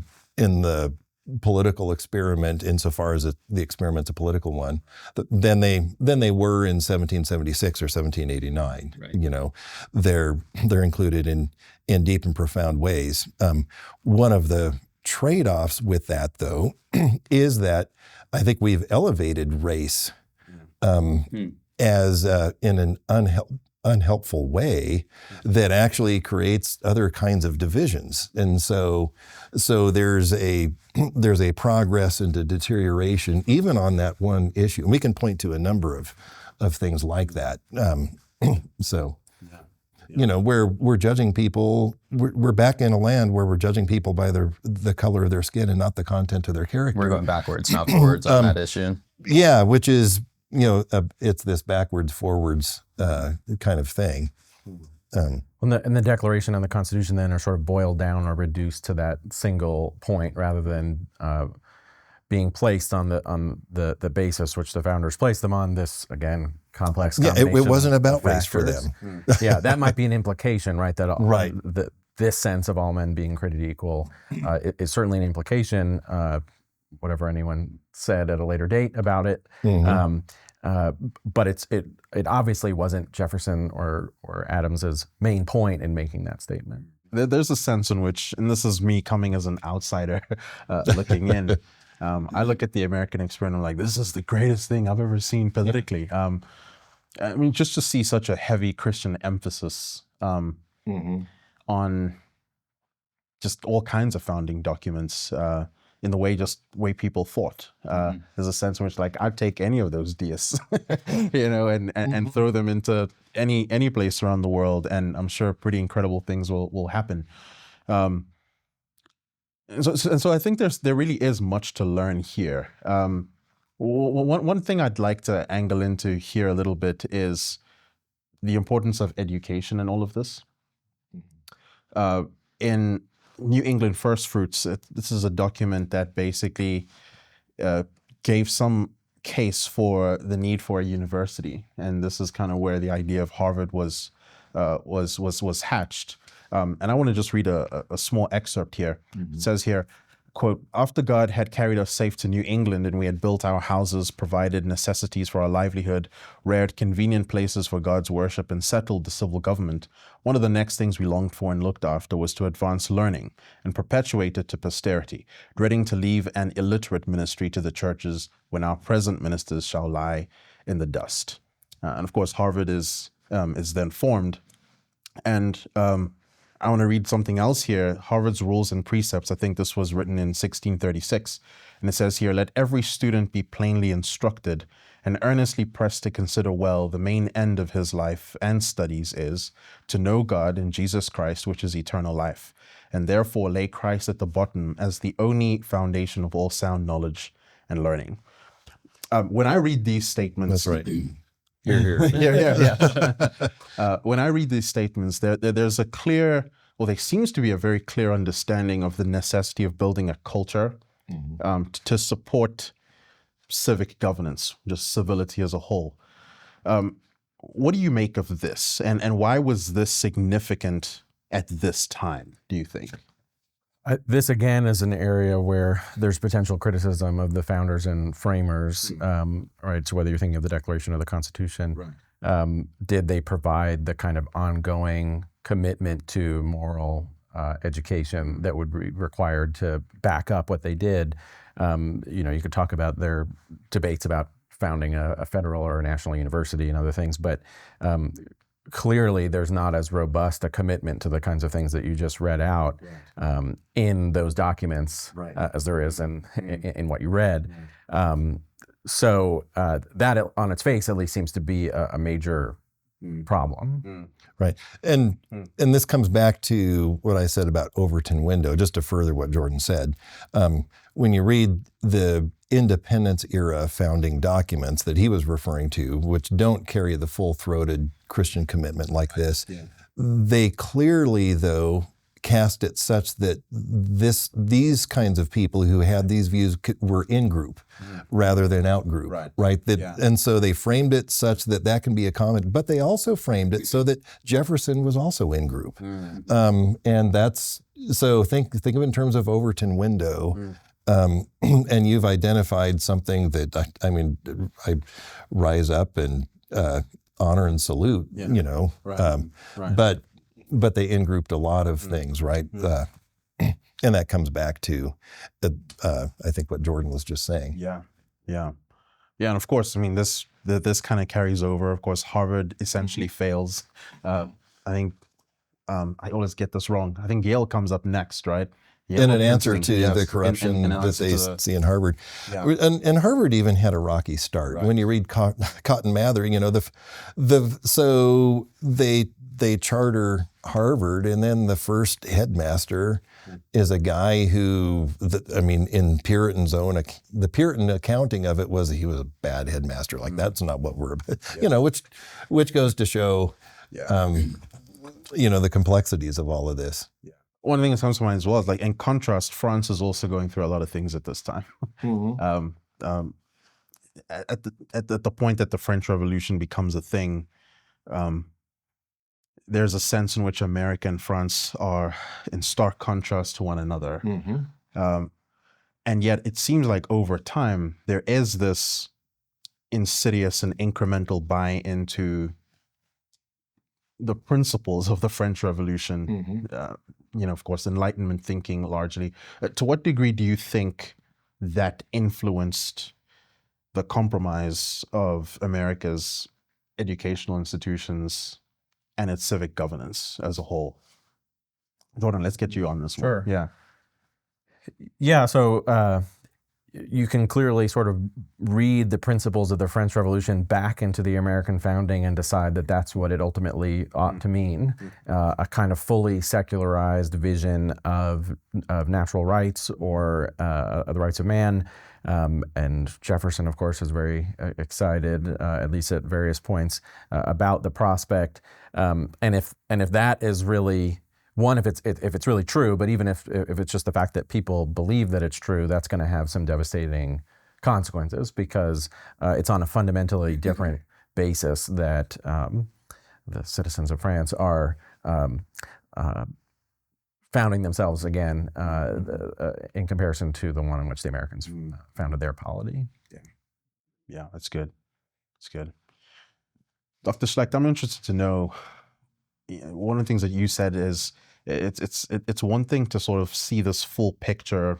political experiment, insofar as the experiment's a political one, than they were in 1776 or 1789. Right. You know, they're included in deep and profound ways. One of the trade-offs with that, though, is that I think we've elevated race as in an unhelpful way that actually creates other kinds of divisions. And so there's a progress into deterioration even on that one issue. And we can point to a number of things like that. You know, where we're judging people, we're back in a land where we're judging people by the color of their skin and not the content of their character. We're going backwards, not forwards on that issue. Yeah, which is, you know, it's this backwards, forwards kind of thing. And the Declaration and the Constitution then are sort of boiled down or reduced to that single point, rather than being placed on the basis which the founders placed them on. This, again, complex combination. Yeah, it wasn't about race for them. Yeah, that might be an implication, right? That this sense of all men being created equal is certainly an implication. Whatever anyone said at a later date about it. But it obviously wasn't Jefferson or Adams's main point in making that statement. There's a sense in which, and this is me coming as an outsider looking in, I look at the American experiment, I'm like, this is the greatest thing I've ever seen politically. I mean, just to see such a heavy Christian emphasis on just all kinds of founding documents, in the way people thought. There's a sense in which, like, I'd take any of those deists, you know, and throw them into any place around the world, and I'm sure pretty incredible things will happen. And so I think there really is much to learn here. One thing I'd like to angle into here a little bit is the importance of education in all of this. In New England First Fruits, this is a document that basically gave some case for the need for a university, and this is kind of where the idea of Harvard was hatched. And I want to just read a small excerpt here. It says here, quote, "After God had carried us safe to New England and we had built our houses, provided necessities for our livelihood, reared convenient places for God's worship, and settled the civil government, one of the next things we longed for and looked after was to advance learning and perpetuate it to posterity, dreading to leave an illiterate ministry to the churches when our present ministers shall lie in the dust." And of course, Harvard is then formed. And I want to read something else here. Harvard's Rules and Precepts, I think this was written in 1636. And it says here, "Let every student be plainly instructed and earnestly pressed to consider well the main end of his life and studies is to know God and Jesus Christ, which is eternal life, and therefore lay Christ at the bottom as the only foundation of all sound knowledge and learning." When I read these statements... That's right. When I read these statements, there's a clear, well, there seems to be a very clear understanding of the necessity of building a culture to support civic governance, just civility as a whole. What do you make of this, and why was this significant at this time, do you think? This, again, is an area where there's potential criticism of the founders and framers, right? So whether you're thinking of the Declaration or the Constitution, did they provide the kind of ongoing commitment to moral education that would be required to back up what they did? You know, you could talk about their debates about founding a federal or a national university and other things, but clearly there's not as robust a commitment to the kinds of things that you just read out in those documents as there is in what you read. So that on its face at least seems to be a major problem. Right. And this comes back to what I said about Overton window, just to further what Jordan said. when you read the independence era founding documents that he was referring to, which don't carry the full-throated Christian commitment like this, they clearly, though, cast it such that these kinds of people who had these views were in group rather than out group, right? And so they framed it such that that can be a comment, but they also framed it so that Jefferson was also in group. And that's, so think of it in terms of Overton window. And you've identified something that, I rise up and honor and salute, you know, but they in-grouped a lot of things, right? And that comes back to, I think, what Jordan was just saying. Yeah, and of course, I mean, this kind of carries over. Of course, Harvard essentially fails. I think I always get this wrong. I think Yale comes up next, right? In an answer to the corruption that they see in Harvard. And Harvard even had a rocky start. When you read Cotton Mather, you know, so they charter Harvard, and then the first headmaster is a guy who, in Puritan's own, the Puritan accounting of it was that he was a bad headmaster. Like, that's not what we're, you know, which goes to show, you know, the complexities of all of this. One thing that comes to mind as well is, like, in contrast, France is also going through a lot of things at this time. At the point that the French Revolution becomes a thing, there's a sense in which America and France are in stark contrast to one another. And yet it seems like over time, there is this insidious and incremental buy into the principles of the French Revolution. You know, of course, Enlightenment thinking largely. To what degree do you think that influenced the compromise of America's educational institutions and its civic governance as a whole? Dorney, let's get you on this one. Yeah, so you can clearly sort of read the principles of the French Revolution back into the American founding and decide that that's what it ultimately ought to mean, a kind of fully secularized vision of natural rights or the rights of man. And Jefferson, of course, is very excited, at least at various points, about the prospect. And if that is really one, if it's really true, but even if it's just the fact that people believe that it's true, that's going to have some devastating consequences, because it's on a fundamentally different basis that the citizens of France are founding themselves again in comparison to the one in which the Americans founded their polity. Yeah, that's good. That's good. Dr. Schlect, I'm interested to know, one of the things that you said is it's one thing to sort of see this full picture,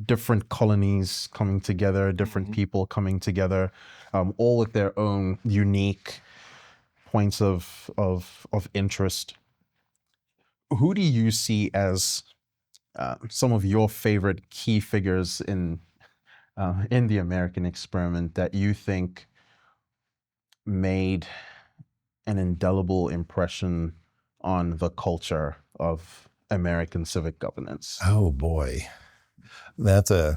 different colonies coming together, different people coming together, all with their own unique points of interest. Who do you see as some of your favorite key figures in the American experiment that you think made an indelible impression on the culture of American civic governance? Oh boy, I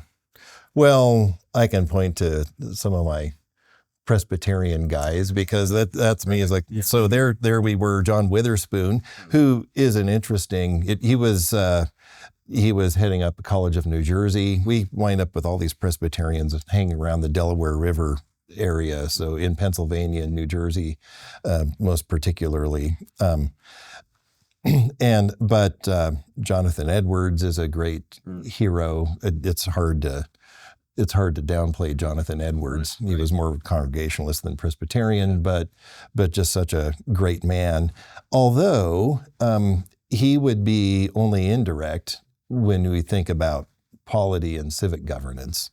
can point to some of my Presbyterian guys, because that's me. Is like, so there we were, John Witherspoon, who is an interesting. He was heading up the College of New Jersey. We wind up with all these Presbyterians hanging around the Delaware River area, so in Pennsylvania and New Jersey, most particularly. But Jonathan Edwards is a great hero. It's hard to downplay Jonathan Edwards. He was more Congregationalist than Presbyterian, but just such a great man. Although he would be only indirect when we think about polity and civic governance,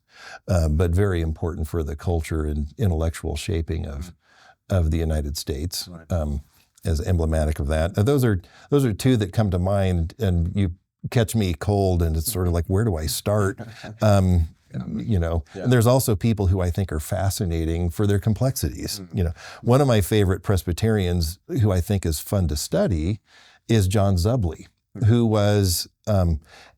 but very important for the culture and intellectual shaping of the United States. As emblematic of that. Those are two that come to mind, and you catch me cold, and it's sort of like, where do I start? You know, and there's also people who I think are fascinating for their complexities. You know, one of my favorite Presbyterians who I think is fun to study is John Zubley, who was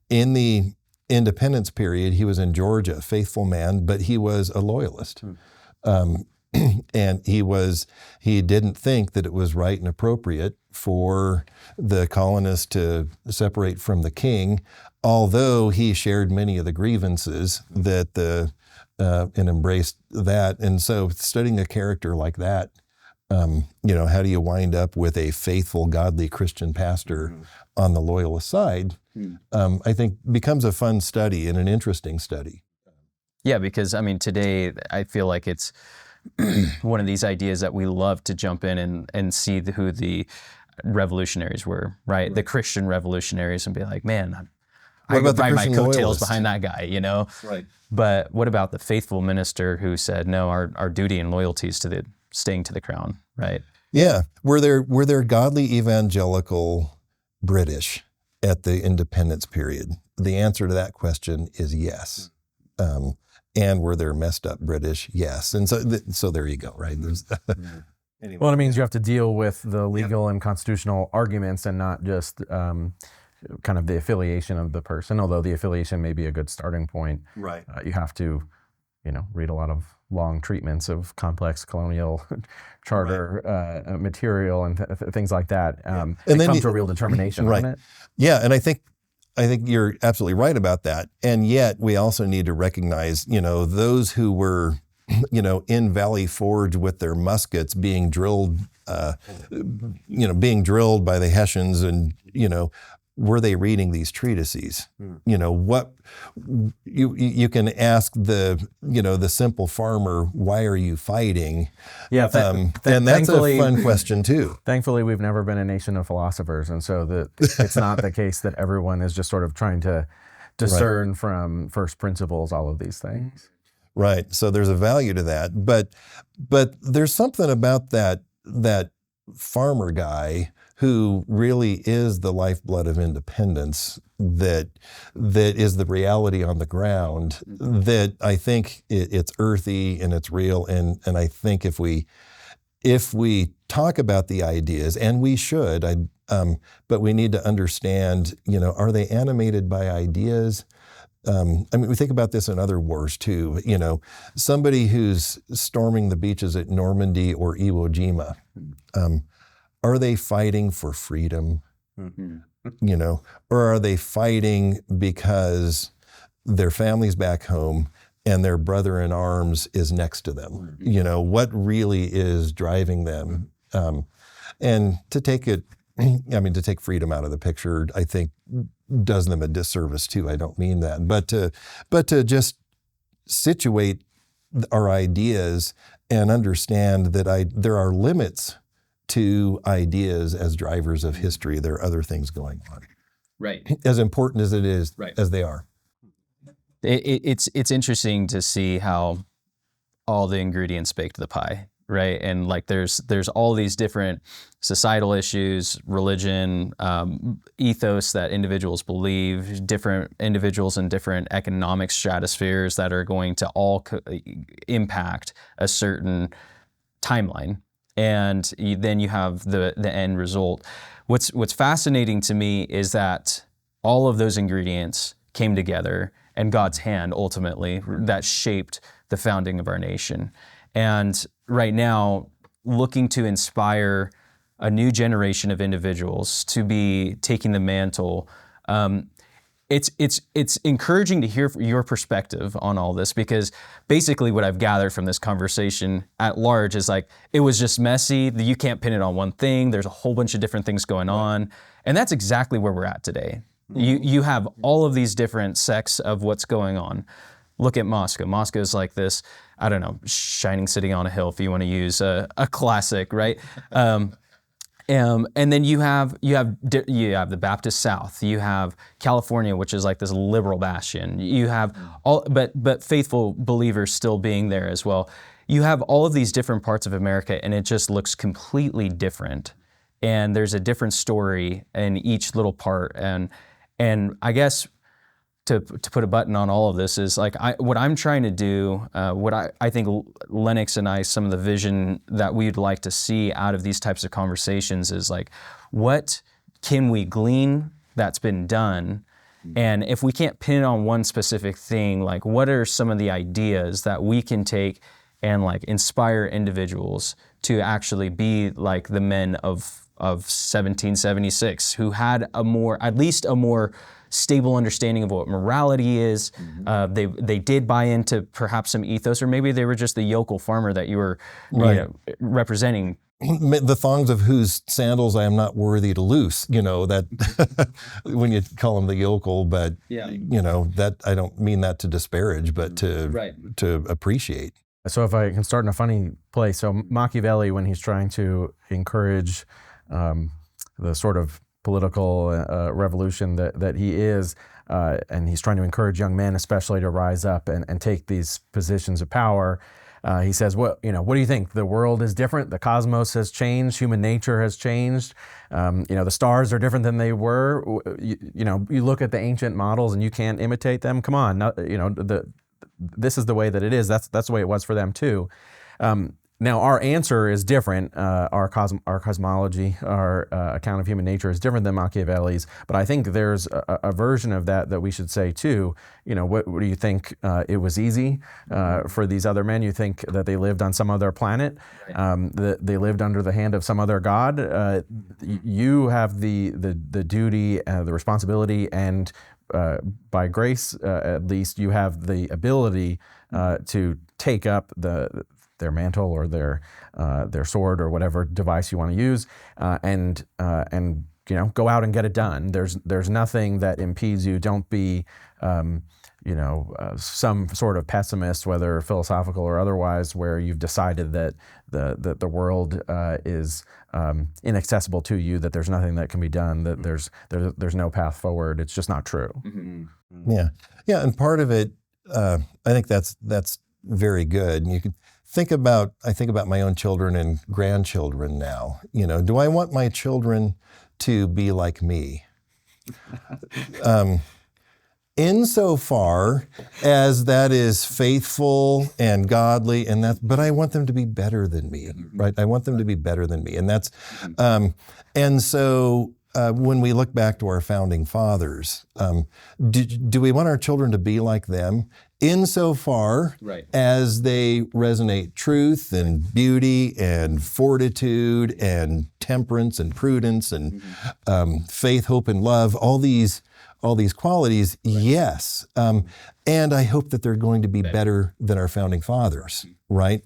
in the independence period, he was in Georgia, a faithful man, but he was a loyalist. And he didn't think that it was right and appropriate for the colonists to separate from the king, although he shared many of the grievances that and embraced that. And so studying a character like that, how do you wind up with a faithful, godly Christian pastor on the loyalist side, I think becomes a fun study and an interesting study. Yeah, because today I feel like it's one of these ideas that we love to jump in and see who the revolutionaries were, right? The Christian revolutionaries, and be like, man, I could ride my coattails behind that guy, Right. But what about the faithful minister who said, no, our duty and loyalty is to staying to the crown, right? Yeah. Were there godly evangelical British at the independence period? The answer to that question is yes. And were there messed up British? Yes. And so there you go, right? Anyway. Well, it means you have to deal with the legal and constitutional arguments and not just kind of the affiliation of the person, although the affiliation may be a good starting point. Right. You have to, read a lot of long treatments of complex colonial charter material and things like that. And then come to a real determination on it. Yeah, and I think you're absolutely right about that. And yet we also need to recognize, those who were, in Valley Forge with their muskets being drilled, being drilled by the Hessians, and, were they reading these treatises? What you can ask the simple farmer, why are you fighting? Yeah, and that's a fun question too. Thankfully, we've never been a nation of philosophers, and so it's not the case that everyone is just sort of trying to discern from first principles all of these things. Right. So there's a value to that, but there's something about that farmer guy who really is the lifeblood of independence, that is the reality on the ground, that I think it's earthy and it's real. And I think if we talk about the ideas, and we should, but we need to understand, are they animated by ideas? We think about this in other wars too. Somebody who's storming the beaches at Normandy or Iwo Jima, are they fighting for freedom? Or are they fighting because their family's back home and their brother in arms is next to them? What really is driving them? And to take freedom out of the picture, I think does them a disservice too. I don't mean that, but to just situate our ideas and understand that there are limits to ideas as drivers of history. There are other things going on. Right. As important as it is, as they are. It's interesting to see how all the ingredients baked the pie, right? And like there's all these different societal issues, religion, ethos that individuals believe, different individuals in different economic stratospheres that are going to all impact a certain timeline. And then you have the end result. What's fascinating to me is that all of those ingredients came together, and God's hand ultimately that shaped the founding of our nation. And right now, looking to inspire a new generation of individuals to be taking the mantle. It's encouraging to hear your perspective on all this, because basically what I've gathered from this conversation at large is like, it was just messy. You can't pin it on one thing. There's a whole bunch of different things going on. And that's exactly where we're at today. You have all of these different sects of what's going on. Look at Moscow. Moscow is like this, I don't know, shining city on a hill, if you want to use a classic, right? And then you have the Baptist South. You have California, which is like this liberal bastion. You have all, but faithful believers still being there as well. You have all of these different parts of America, and it just looks completely different. And there's a different story in each little part. And I guess to put a button on all of this is like what I'm trying to do, what I think Lennox and I, some of the vision that we'd like to see out of these types of conversations is like, what can we glean that's been done, And if we can't pin it on one specific thing, like what are some of the ideas that we can take and like inspire individuals to actually be like the men of 1776 who had at least a more stable understanding of what morality is. They did buy into perhaps some ethos, or maybe they were just the yokel farmer that you were representing. The thongs of whose sandals I am not worthy to loose, that when you call them the yokel, but that I don't mean that to disparage, but to appreciate. So if I can start in a funny place, so Machiavelli, when he's trying to encourage the sort of political revolution that he is, and he's trying to encourage young men especially to rise up and take these positions of power, he says, what do you think? The world is different. The cosmos has changed. Human nature has changed. The stars are different than they were. You look at the ancient models and you can't imitate them. Come on, this is the way that it is. That's the way it was for them too. Now our answer is different. Our cosmology, our account of human nature is different than Machiavelli's. But I think there's a version of that we should say too. What do you think? It was easy for these other men? You think that they lived on some other planet? That they lived under the hand of some other god? You have the duty, the responsibility, and by grace, at least, you have the ability to take up their mantle or their sword or whatever device you want to use, and go out and get it done. There's nothing that impedes you. Don't be some sort of pessimist, whether philosophical or otherwise, where you've decided that the world is inaccessible to you, that there's nothing that can be done, that there's no path forward. It's just not true. Yeah, and part of it, I think that's very good. And you can I think about my own children and grandchildren now. Do I want my children to be like me? Insofar as that is faithful and godly, but I want them to be better than me, right? I want them to be better than me, and that's, and so when we look back to our founding fathers, do we want our children to be like them? Insofar as they resonate truth and beauty and fortitude and temperance and prudence and faith, hope, and love, all these qualities, yes. And I hope that they're going to be better than our founding fathers, right?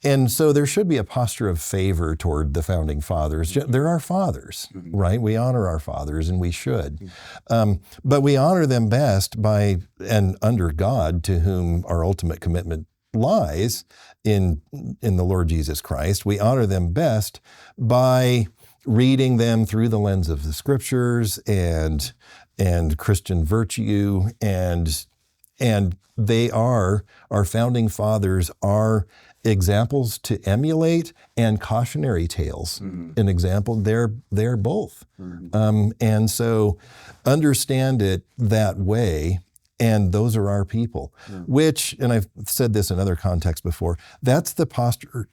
And so there should be a posture of favor toward the founding fathers. They're our fathers, right? We honor our fathers, and we should. But we honor them best by and under God, to whom our ultimate commitment lies in the Lord Jesus Christ. We honor them best by reading them through the lens of the Scriptures and Christian virtue, and our founding fathers are examples to emulate and cautionary tales. An example, they're both. And so understand it that way, and those are our people, which, and I've said this in other contexts before, that's the posture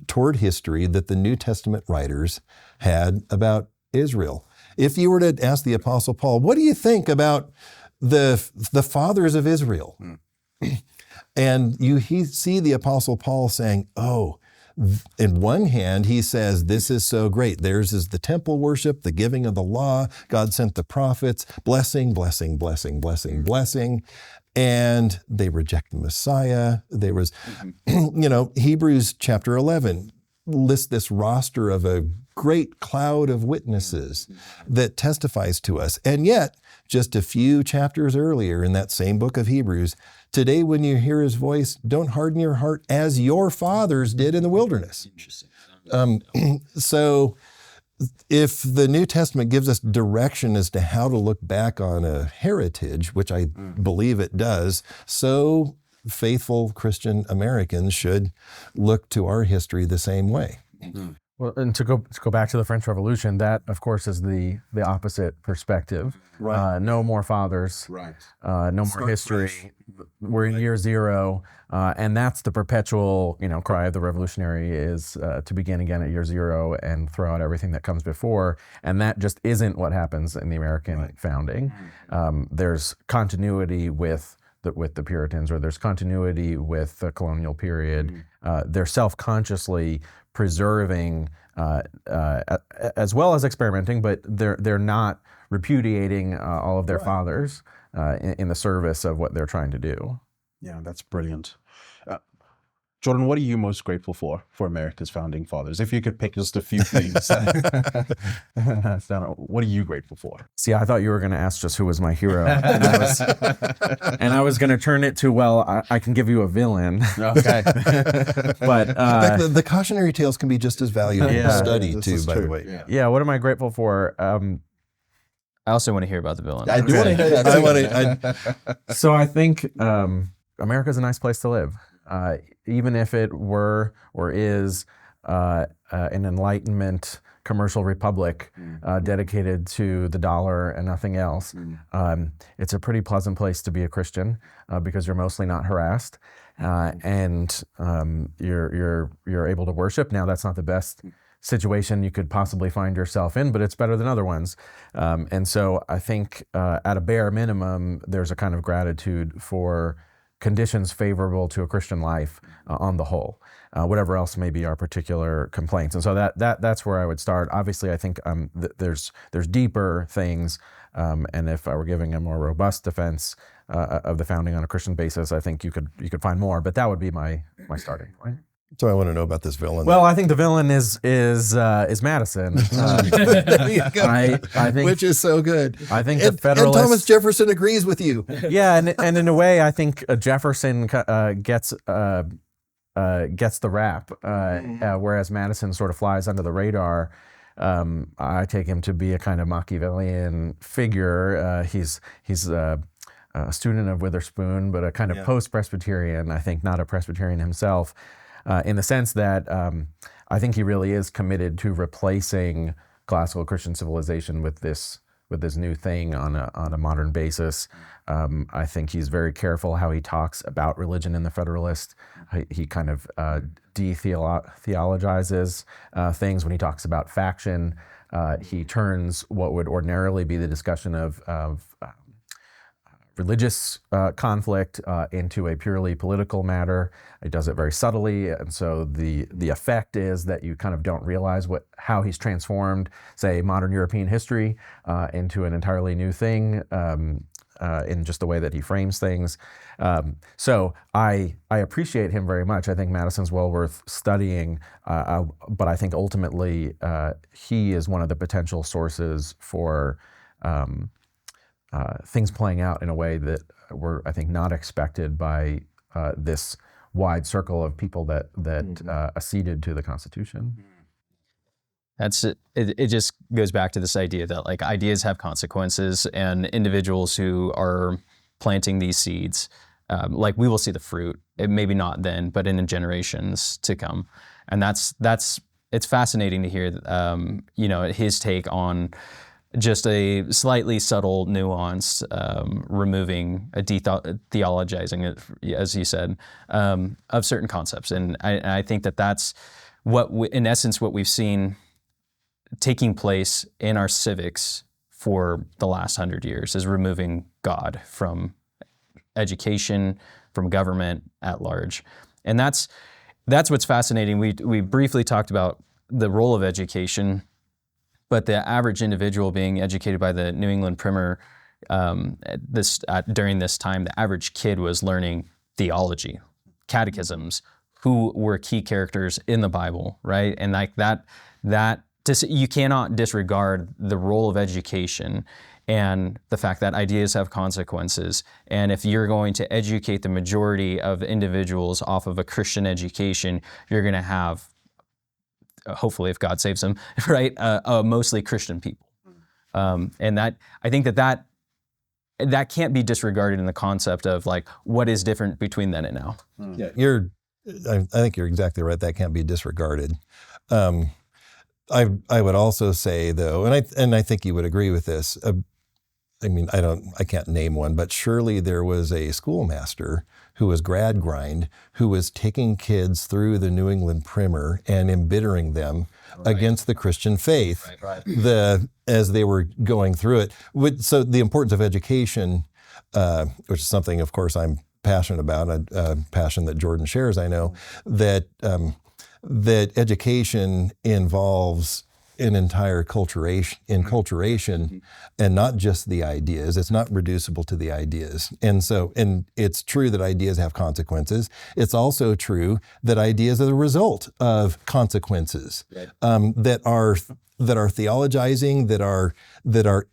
toward history that the New Testament writers had about Israel. If you were to ask the Apostle Paul, what do you think about the fathers of Israel? And you see the Apostle Paul saying, in one hand, he says, this is so great. Theirs is the temple worship, the giving of the law. God sent the prophets, blessing, blessing, blessing, blessing, blessing. And they reject the Messiah. There was, Hebrews chapter 11 lists this roster of a great cloud of witnesses that testifies to us. And yet, just a few chapters earlier in that same book of Hebrews, today when you hear his voice, don't harden your heart as your fathers did in the wilderness. So if the New Testament gives us direction as to how to look back on a heritage, which I believe it does, so faithful Christian Americans should look to our history the same way. Well, and to go back to the French Revolution, that of course is the opposite perspective. Right. No more fathers. Right. No more history. We're in year zero, and that's the perpetual, cry of the revolutionary is to begin again at year zero and throw out everything that comes before. And that just isn't what happens in the American founding. There's continuity with the Puritans, or there's continuity with the colonial period. They're self-consciously preserving as well as experimenting, but they're not repudiating all of their fathers in the service of what they're trying to do. Yeah, that's brilliant. Jordan, what are you most grateful for America's founding fathers? If you could pick just a few things, what are you grateful for? See, I thought you were going to ask just who was my hero, and I was going to turn it to, well, I can give you a villain. Okay, but the cautionary tales can be just as valuable to study too. By the way, yeah. What am I grateful for? I also want to hear about the villain. I do want to hear that. So I think America's a nice place to live. Even if it were or is an Enlightenment commercial republic dedicated to the dollar and nothing else, it's a pretty pleasant place to be a Christian because you're mostly not harassed, and you're able to worship. Now, that's not the best situation you could possibly find yourself in, but it's better than other ones. And so I think at a bare minimum, there's a kind of gratitude for conditions favorable to a Christian life on the whole, whatever else may be our particular complaints. And so that's where I would start. Obviously, I think there's deeper things, and if I were giving a more robust defense of the founding on a Christian basis, I think you could find more. But that would be my starting point. So I want to know about this villain. Well, I think the villain is Madison. There you go. I think, which is so good. I think and, the Federalists. And Thomas Jefferson agrees with you. Yeah, and in a way, I think Jefferson gets the rap, whereas Madison sort of flies under the radar. I take him to be a kind of Machiavellian figure. He's a student of Witherspoon, but a kind of post-Presbyterian. I think not a Presbyterian himself. In the sense that I think he really is committed to replacing classical Christian civilization with this new thing on a modern basis. I think he's very careful how he talks about religion in the Federalist. He kind of de-theologizes things when he talks about faction. He turns what would ordinarily be the discussion of religious conflict into a purely political matter. He does it very subtly, and so the effect is that you kind of don't realize how he's transformed, say, modern European history into an entirely new thing in just the way that he frames things. So I appreciate him very much. I think Madison's well worth studying, but I think ultimately he is one of the potential sources for things playing out in a way that were, I think, not expected by this wide circle of people that acceded to the Constitution. That's it. It just goes back to this idea that like ideas have consequences, and individuals who are planting these seeds, like we will see the fruit. It maybe not then, but in generations to come. And it's fascinating to hear, his take on just a slightly subtle nuance, removing a theologizing, as you said, of certain concepts. And I think that's in essence, what we've seen taking place in our civics for the last 100 years is removing God from education, from government at large. And that's what's fascinating. We briefly talked about the role of education, but the average individual being educated by the New England Primer during this time, the average kid was learning theology, catechisms, who were key characters in the Bible, right? And like that you cannot disregard the role of education and the fact that ideas have consequences. And if you're going to educate the majority of individuals off of a Christian education, you're going to have, hopefully if God saves them, right, mostly Christian people. And that I think that can't be disregarded in the concept of like what is different between then and now. Yeah, I think you're exactly right. That can't be disregarded. I would also say though, and I think you would agree with this. I mean, I can't name one, but surely there was a schoolmaster who was grad grind, who was taking kids through the New England Primer and embittering them against the Christian faith, as they were going through it. So the importance of education, which is something, of course, I'm passionate about, a passion that Jordan shares, I know, that education involves an entire enculturation and not just the ideas. It's not reducible to the ideas. And it's true that ideas have consequences. It's also true that ideas are the result of consequences that are theologizing, that our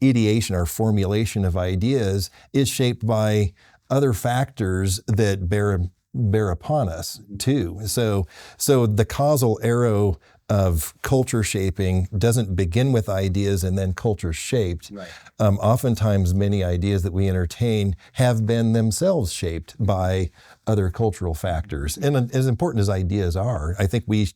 ideation, our formulation of ideas is shaped by other factors that bear upon us too. So the causal arrow of culture shaping doesn't begin with ideas and then culture shaped. Oftentimes many ideas that we entertain have been themselves shaped by other cultural factors. And as important as ideas are, I think we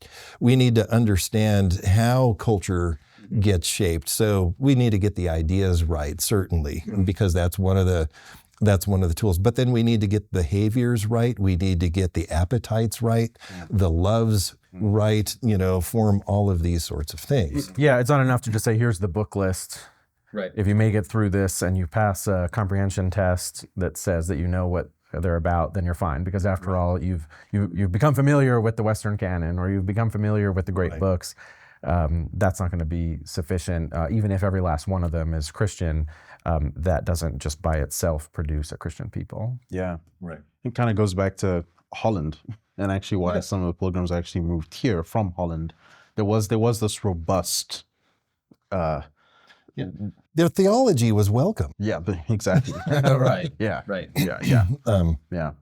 need to understand how culture gets shaped. So we need to get the ideas right, certainly, because that's one of the tools. But then we need to get behaviors right. We need to get the appetites right, the loves right, form all of these sorts of things. Yeah, it's not enough to just say, here's the book list. Right. If you make it through this and you pass a comprehension test that says that you know what they're about, then you're fine. Because after all, you've become familiar with the Western canon, or you've become familiar with the great books. That's not going to be sufficient. Even if every last one of them is Christian, that doesn't just by itself produce a Christian people. Yeah, right. It kind of goes back to Holland, and actually why some of the pilgrims actually moved here from Holland. There was this robust. Their theology was welcome. Yeah, exactly. Right. Yeah. Right. Yeah. Yeah.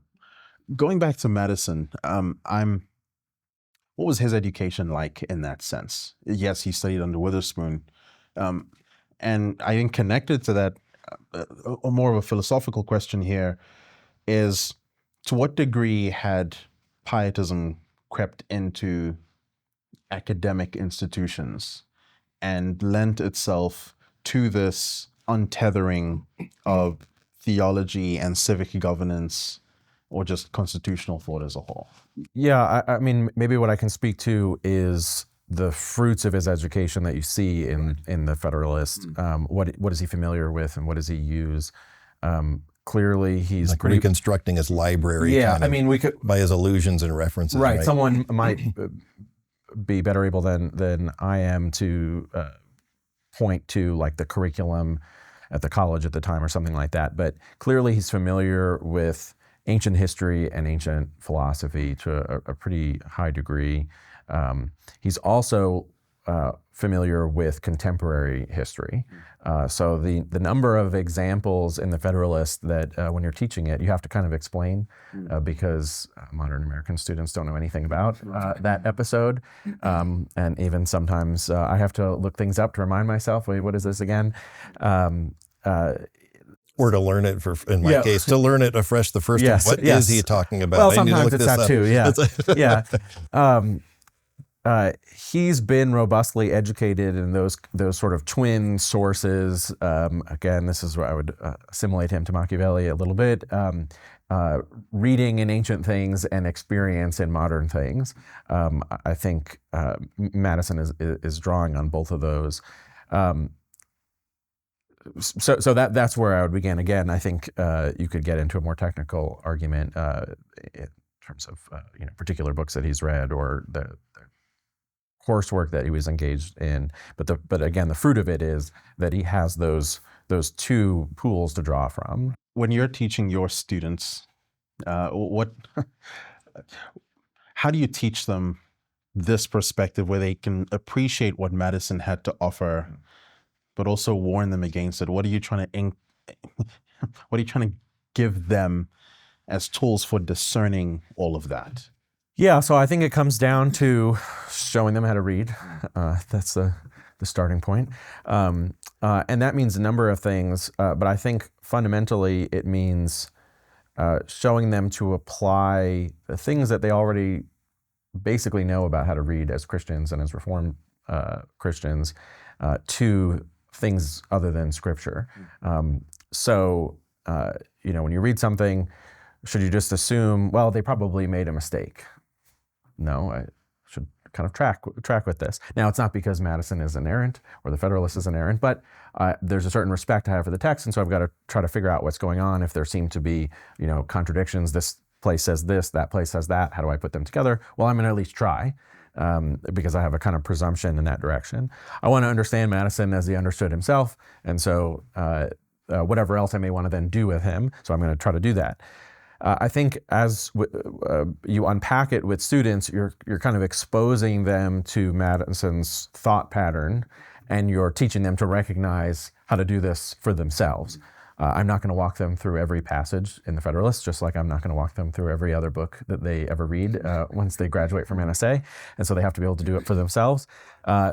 Going back to Madison, what was his education like in that sense? Yes, he studied under Witherspoon. And I think connected to that, more of a philosophical question here is, to what degree had pietism crept into academic institutions and lent itself to this untethering of theology and civic governance, or just constitutional thought as a whole? Yeah, I mean, maybe what I can speak to is the fruits of his education that you see in the Federalist. What is he familiar with, and what does he use? Clearly, he's like reconstructing his library. Yeah, I mean, we could by his allusions and references. Right. Someone might be better able than I am to point to like the curriculum at the college at the time or something like that. But clearly, he's familiar with ancient history and ancient philosophy to a pretty high degree. He's also familiar with contemporary history. So the number of examples in the Federalist that when you're teaching it, you have to kind of explain because modern American students don't know anything about that episode. And even sometimes I have to look things up to remind myself, wait, what is this again? Or to learn it, in my case, to learn it afresh the first time. What is he talking about? Well, sometimes it's that too, he's been robustly educated in those sort of twin sources. Again, this is where I would assimilate him to Machiavelli a little bit. Reading in ancient things and experience in modern things. I think Madison is drawing on both of those. So that's where I would begin. Again, I think you could get into a more technical argument in terms of particular books that he's read or the coursework that he was engaged in. But again, the fruit of it is that he has those two pools to draw from. When you're teaching your students, how do you teach them this perspective where they can appreciate what Madison had to offer, but also warn them against it? What are you trying to give them as tools for discerning all of that? Yeah, so I think it comes down to showing them how to read. That's the starting point. And that means a number of things, but I think fundamentally it means showing them to apply the things that they already basically know about how to read as Christians and as Reformed Christians to things other than Scripture. So, when you read something, should you just assume, well, they probably made a mistake? No, I should kind of track with this. Now, it's not because Madison is inerrant or the Federalist is inerrant, but there's a certain respect I have for the text, and so I've got to try to figure out what's going on. If there seem to be, contradictions, this place says this, that place says that, how do I put them together? Well, I'm going to at least try, because I have a kind of presumption in that direction. I want to understand Madison as he understood himself, and so whatever else I may want to then do with him, so I'm going to try to do that. I think as you unpack it with students, you're kind of exposing them to Madison's thought pattern, and you're teaching them to recognize how to do this for themselves. I'm not going to walk them through every passage in the Federalist, just like I'm not going to walk them through every other book that they ever read once they graduate from NSA, and so they have to be able to do it for themselves.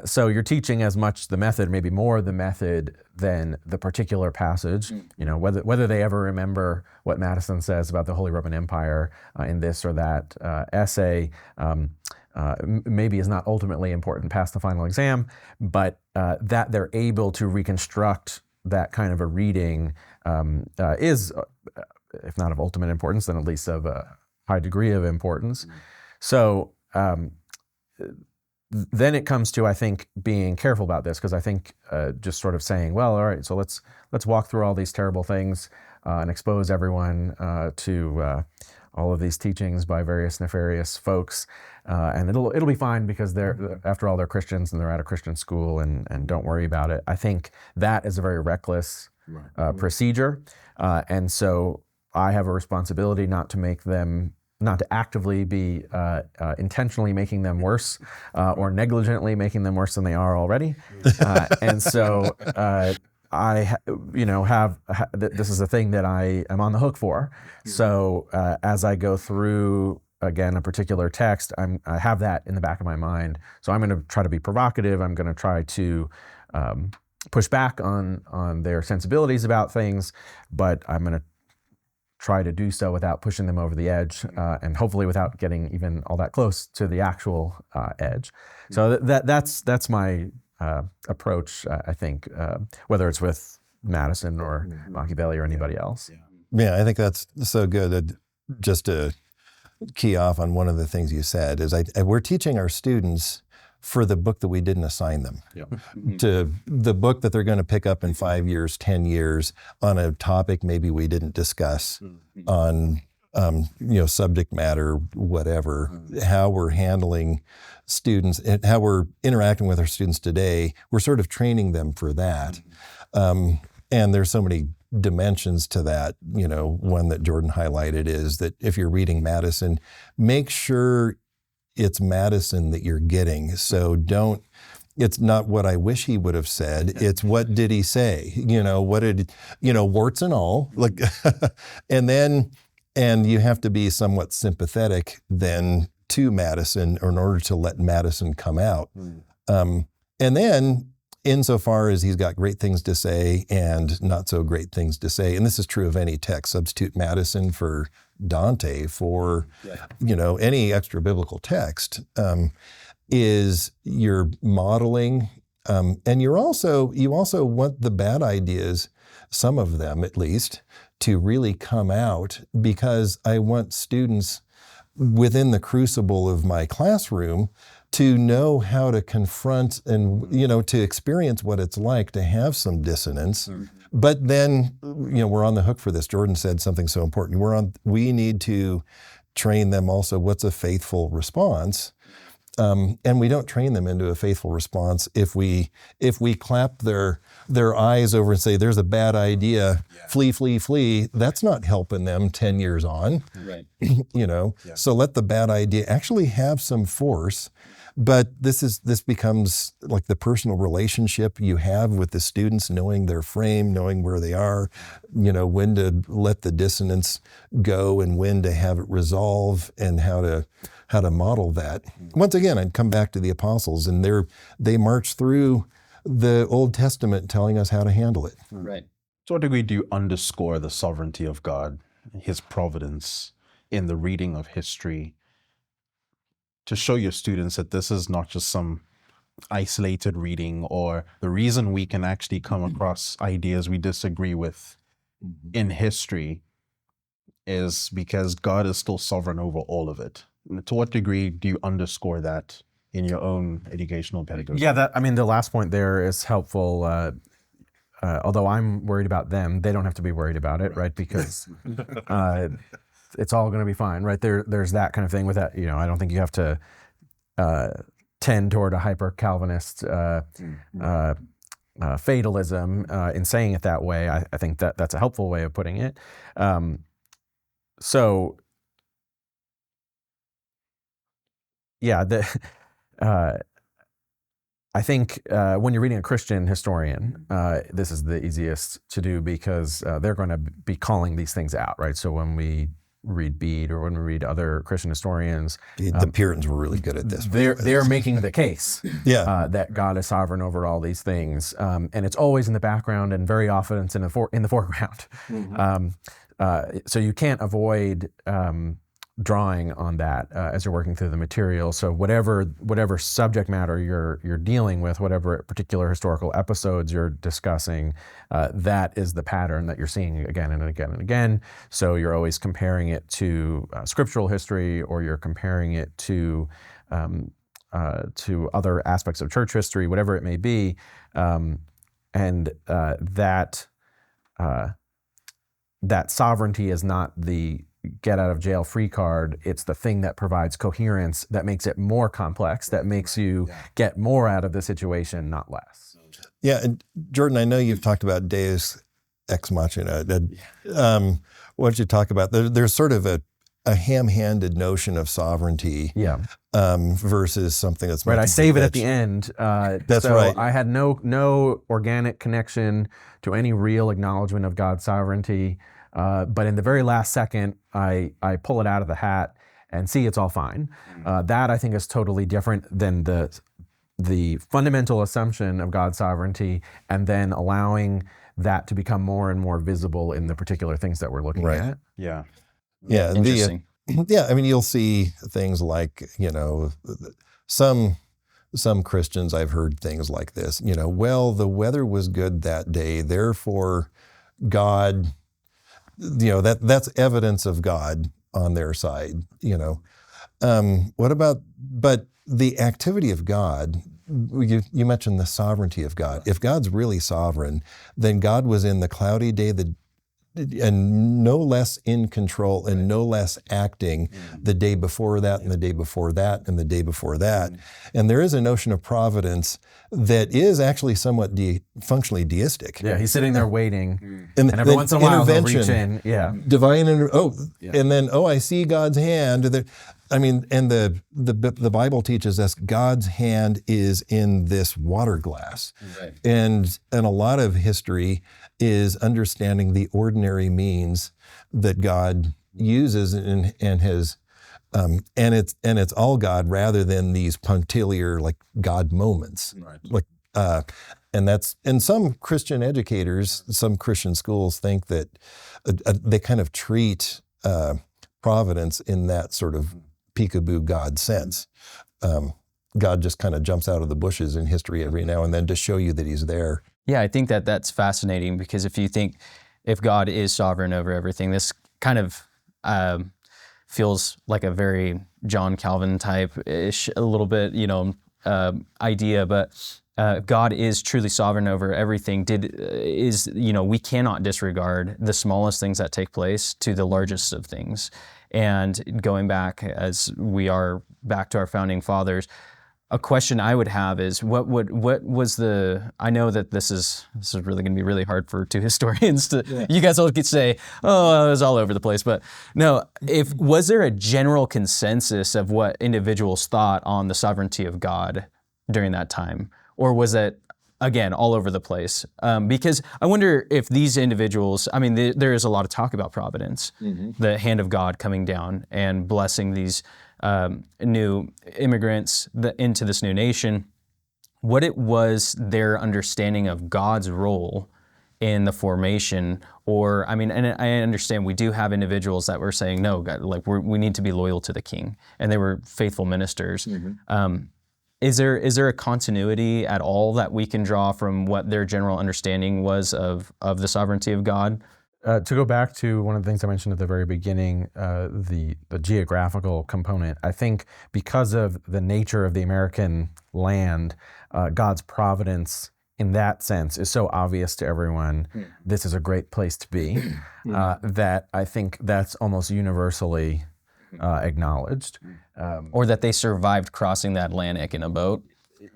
So you're teaching as much the method, maybe more the method than the particular passage. Whether they ever remember what Madison says about the Holy Roman Empire in this or that essay maybe is not ultimately important past the final exam, but that they're able to reconstruct that kind of a reading is, if not of ultimate importance, then at least of a high degree of importance. So then it comes to, I think, being careful about this, because I think just sort of saying, well, all right, so let's walk through all these terrible things and expose everyone to all of these teachings by various nefarious folks, and it'll be fine because after all, they're Christians and they're at a Christian school, and don't worry about it. I think that is a very reckless procedure, and so I have a responsibility not to actively be intentionally making them worse or negligently making them worse than they are already, and so this is a thing that I am on the hook for. So as I go through, again, a particular text, I have that in the back of my mind. So I'm going to try to be provocative. I'm going to try to push back on their sensibilities about things, but I'm going to try to do so without pushing them over the edge, and hopefully without getting even all that close to the actual edge. So that's my approach, I think, whether it's with Madison or Machiavelli or anybody else. Yeah, I think that's so good. Just to key off on one of the things you said is we're teaching our students for the book that we didn't assign them, to the book that they're going to pick up in 5 years, 10 years on a topic maybe we didn't discuss on subject matter, whatever, how we're handling students and how we're interacting with our students today. We're sort of training them for that. And there's so many dimensions to that. One that Jordan highlighted is that if you're reading Madison, make sure it's Madison that you're getting. So it's not what I wish he would have said. It's what did he say? Warts and all. Like, and you have to be somewhat sympathetic then to Madison in order to let Madison come out. And then insofar as he's got great things to say and not so great things to say, and this is true of any text, substitute Madison for Dante, for any extra biblical text, is you're modeling, and you also want the bad ideas, some of them at least, to really come out, because I want students within the crucible of my classroom to know how to confront and, to experience what it's like to have some dissonance. But then, we're on the hook for this. Jordan said something so important. We need to train them also what's a faithful response. And we don't train them into a faithful response if we clap their eyes over and say, there's a bad idea, flee, flee, flee. That's not helping them 10 years on. Right. So let the bad idea actually have some force. But this becomes like the personal relationship you have with the students, knowing their frame, knowing where they are, when to let the dissonance go and when to have it resolve, and how to model that. Once again, I'd come back to the apostles, and they march through the Old Testament telling us how to handle it. Right. To what degree do you underscore the sovereignty of God, His providence in the reading of history, to show your students that this is not just some isolated reading, or the reason we can actually come across ideas we disagree with in history is because God is still sovereign over all of it. To what degree do you underscore that in your own educational pedagogy? Yeah, the last point there is helpful. Although I'm worried about them, they don't have to be worried about it, right? Because it's all going to be fine, right? There's that kind of thing with that. I don't think you have to tend toward a hyper-Calvinist fatalism in saying it that way. I think that's a helpful way of putting it. I think when you're reading a Christian historian, this is the easiest to do because they're going to be calling these things out, right? So when we read Bede or when we read other Christian historians, The Puritans were really good at this. they're making the case that God is sovereign over all these things, and it's always in the background, and very often it's in the foreground. So you can't avoid drawing on that as you're working through the material. So whatever subject matter you're dealing with, whatever particular historical episodes you're discussing, that is the pattern that you're seeing again and again and again. So you're always comparing it to scriptural history, or you're comparing it to other aspects of church history, whatever it may be, and that sovereignty is not the get out of jail free card. It's the thing that provides coherence, that makes it more complex, that makes you get more out of the situation, not less. Yeah, and Jordan, I know you've talked about Deus ex machina. Why don't you talk about, there's sort of a ham-handed notion of sovereignty versus something that's right. I save it at the end. That's so right. I had no organic connection to any real acknowledgement of God's sovereignty. But in the very last second, I pull it out of the hat and see it's all fine. That I think is totally different than the fundamental assumption of God's sovereignty, and then allowing that to become more and more visible in the particular things that we're looking at. Yeah. Yeah. Interesting. You'll see things like, some Christians, I've heard things like this, well, the weather was good that day, therefore God, that's evidence of God on their side, but the activity of God, you mentioned the sovereignty of God. If God's really sovereign, then God was in the cloudy day and no less in control and no less acting the day before that and the day before that and the day before that. And there is a notion of providence that is actually somewhat functionally deistic. Yeah, he's sitting there waiting, and every once in a while he'll reach in. Yeah, divine and then I see God's hand. And the Bible teaches us God's hand is in this water glass, and a lot of history is understanding the ordinary means that God uses and has, and it's all God rather than these punctiliar like God moments. And some Christian educators, some Christian schools think that they kind of treat providence in that sort of peekaboo God sense. God just kind of jumps out of the bushes in history every now and then to show you that he's there. Yeah, I think that's fascinating, because if God is sovereign over everything, this kind of feels like a very John Calvin type-ish, a little bit, idea, but God is truly sovereign over everything. We cannot disregard the smallest things that take place to the largest of things. And going back, as we are back to our founding fathers, a question I would have is what was I know that this is really going to be really hard for two historians to, you guys all could say, oh, it was all over the place, but no, was there a general consensus of what individuals thought on the sovereignty of God during that time? Or was it, again, all over the place? Because I wonder if these individuals, there is a lot of talk about providence, the hand of God coming down and blessing these new immigrants into this new nation. What it was their understanding of God's role in the formation, and I understand we do have individuals that were saying, no, God, we need to be loyal to the king, and they were faithful ministers. Is there a continuity at all that we can draw from what their general understanding was of the sovereignty of God? To go back to one of the things I mentioned at the very beginning, the geographical component, I think because of the nature of the American land, God's providence in that sense is so obvious to everyone. This is a great place to be, that I think that's almost universally acknowledged. Or that they survived crossing the Atlantic in a boat?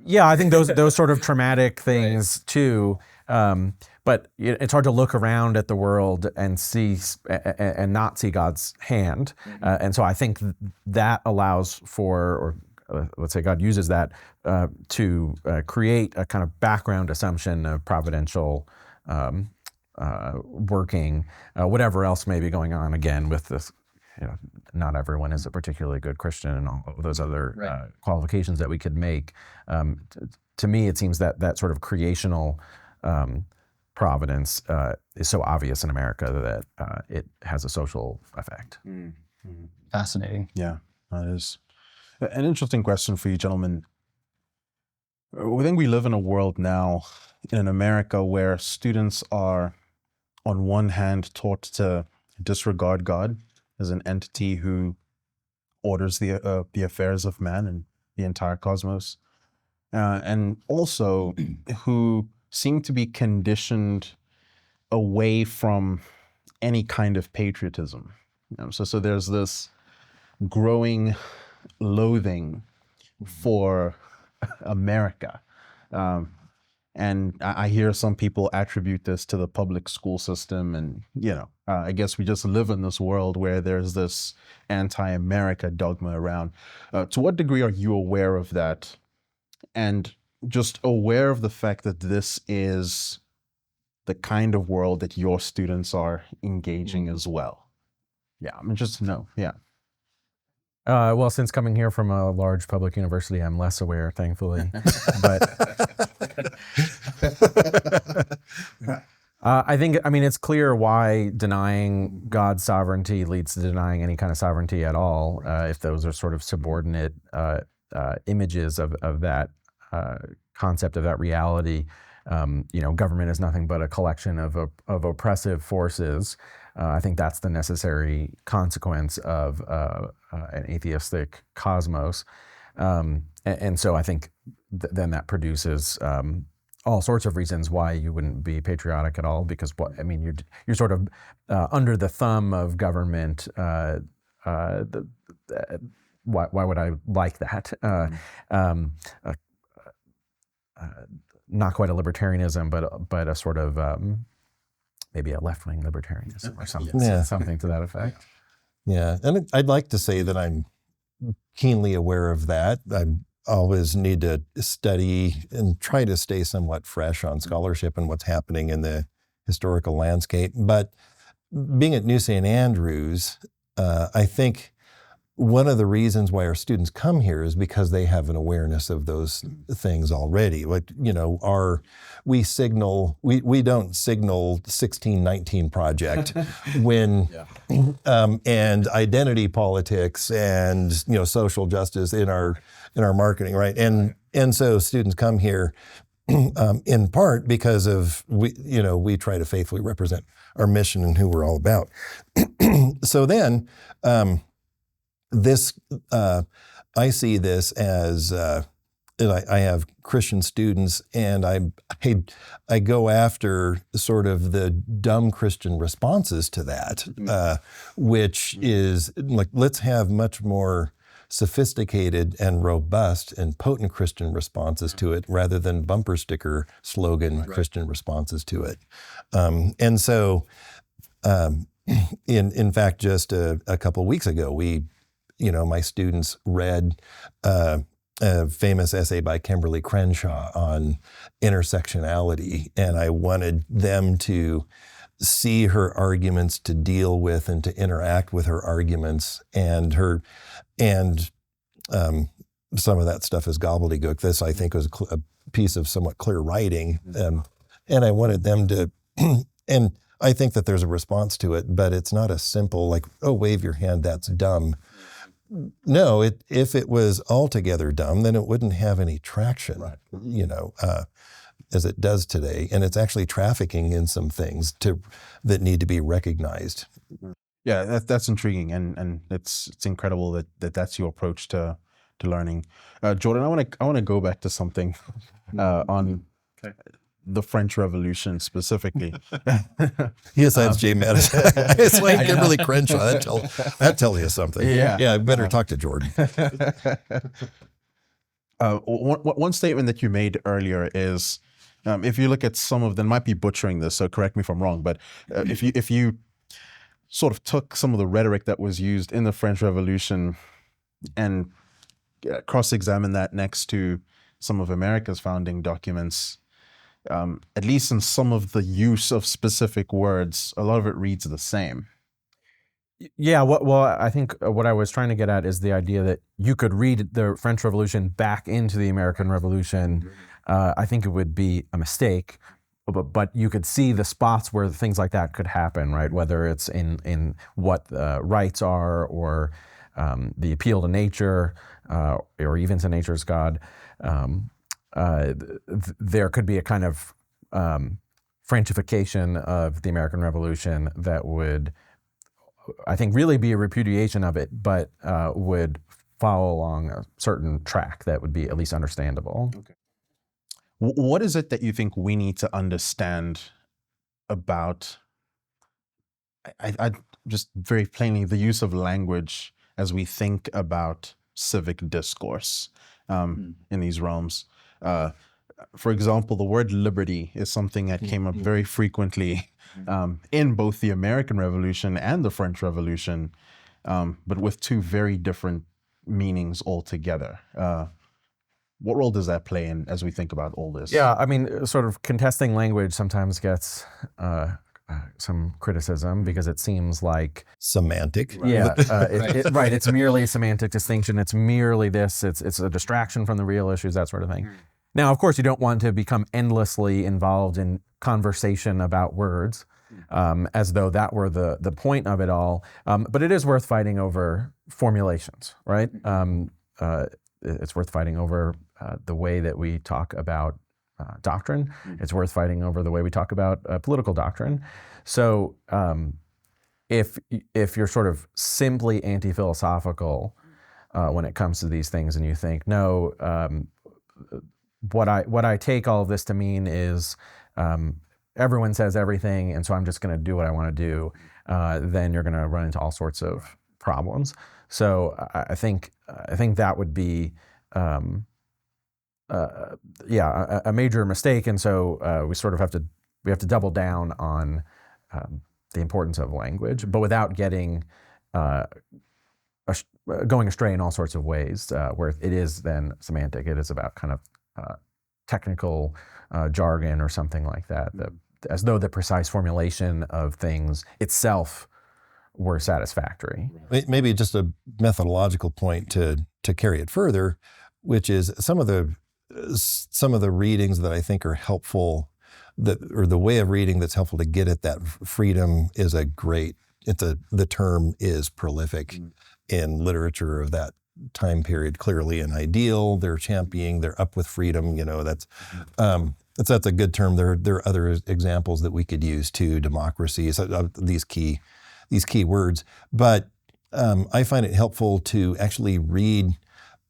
Yeah, I think those sort of traumatic things too. But it's hard to look around at the world and see and not see God's hand. And so I think that allows for, or let's say God uses that to create a kind of background assumption of providential working, whatever else may be going on again with this. Not everyone is a particularly good Christian and all of those other qualifications that we could make. To me, it seems that sort of creational providence is so obvious in America that it has a social effect. Fascinating. Yeah, that is an interesting question for you, gentlemen. I think we live in a world now in America where students are, on one hand, taught to disregard God as an entity who orders the affairs of man and the entire cosmos, and also who seem to be conditioned away from any kind of patriotism. So there's this growing loathing for America. And I hear some people attribute this to the public school system. And, I guess we just live in this world where there's this anti-America dogma around. To what degree are you aware of that? And just aware of the fact that this is the kind of world that your students are engaging as well? Yeah, I mean, just to know, yeah. Well, since coming here from a large public university, I'm less aware, thankfully. But I mean, it's clear why denying God's sovereignty leads to denying any kind of sovereignty at all, if those are sort of subordinate images of that concept, of that reality. Government is nothing but a collection of oppressive forces. I think that's the necessary consequence of an atheistic cosmos. And so I think then that produces all sorts of reasons why you wouldn't be patriotic at all, because you're sort of under the thumb of government. Why would I like that? Not quite a libertarianism, but a sort of maybe a left-wing libertarianism or something, something to that effect. Yeah, and I'd like to say that I'm keenly aware of that. I always need to study and try to stay somewhat fresh on scholarship and what's happening in the historical landscape. But being at New St. Andrews, I think one of the reasons why our students come here is because they have an awareness of those things already. Like, we don't signal 1619 Project when, and identity politics and, social justice in our marketing, right? And so students come here in part because of, we try to faithfully represent our mission and who we're all about. So then, I see this as I have Christian students, and I go after sort of the dumb Christian responses to that, which is like, let's have much more sophisticated and robust and potent Christian responses to it, rather than bumper sticker slogan Christian responses to it. And so, in fact, just a couple of weeks ago, my students read a famous essay by Kimberly Crenshaw on intersectionality, and I wanted them to see her arguments, to deal with and to interact with her arguments, and some of that stuff is gobbledygook. This, I think, was a piece of somewhat clear writing, and I wanted them to, and I think that there's a response to it, but it's not a simple, like, oh, wave your hand, that's dumb. No, if it was altogether dumb, then it wouldn't have any traction, as it does today. And it's actually trafficking in some things that need to be recognized. Yeah, that's intriguing, and it's incredible that that's your approach to learning. Jordan, I want to go back to something on the French Revolution specifically. Yes, that's Jay Madison. It's like Kimberly Crenshaw. That tell you something. Yeah. I better talk to Jordan. One statement that you made earlier is, if you look at some of them, might be butchering this, so correct me if I'm wrong, but if you sort of took some of the rhetoric that was used in the French Revolution and cross-examine that next to some of America's founding documents, at least in some of the use of specific words, a lot of it reads the same. Yeah, well, I think what I was trying to get at is the idea that you could read the French Revolution back into the American Revolution. I think it would be a mistake, but you could see the spots where things like that could happen, right? Whether it's in what rights are, or the appeal to nature, or even to nature's God. There could be a kind of Frenchification of the American Revolution that would, I think, really be a repudiation of it, but would follow along a certain track that would be at least understandable. Okay. What is it that you think we need to understand about, I just very plainly, the use of language as we think about civic discourse in these realms? For example, the word liberty is something that came up very frequently in both the American Revolution and the French Revolution, but with two very different meanings altogether. What role does that play in as we think about all this? Yeah, I mean, sort of contesting language sometimes gets some criticism because it seems like semantic. Yeah, right. It's merely a semantic distinction. It's merely this. It's a distraction from the real issues, that sort of thing. Now, of course, you don't want to become endlessly involved in conversation about words, as though that were the point of it all. But it is worth fighting over formulations, right? It's worth fighting over the way that we talk about doctrine. It's worth fighting over the way we talk about political doctrine. So if you're sort of simply anti-philosophical when it comes to these things, and you think, no, what I take all of this to mean is everyone says everything, and so I'm just going to do what I want to do, then you're going to run into all sorts of problems. So I think that would be a major mistake, and so we sort of have to double down on the importance of language, but without getting going astray in all sorts of ways, where it is then semantic. It is about kind of technical jargon or something like that, as though the precise formulation of things itself were satisfactory. Maybe just a methodological point to carry it further, which is some of the readings that I think are helpful, or the way of reading that's helpful to get at that freedom is the term is prolific in literature of that time period. Clearly an ideal, they're championing, they're up with freedom. That's a good term. There are other examples that we could use too. Democracy, these key words. But I find it helpful to actually read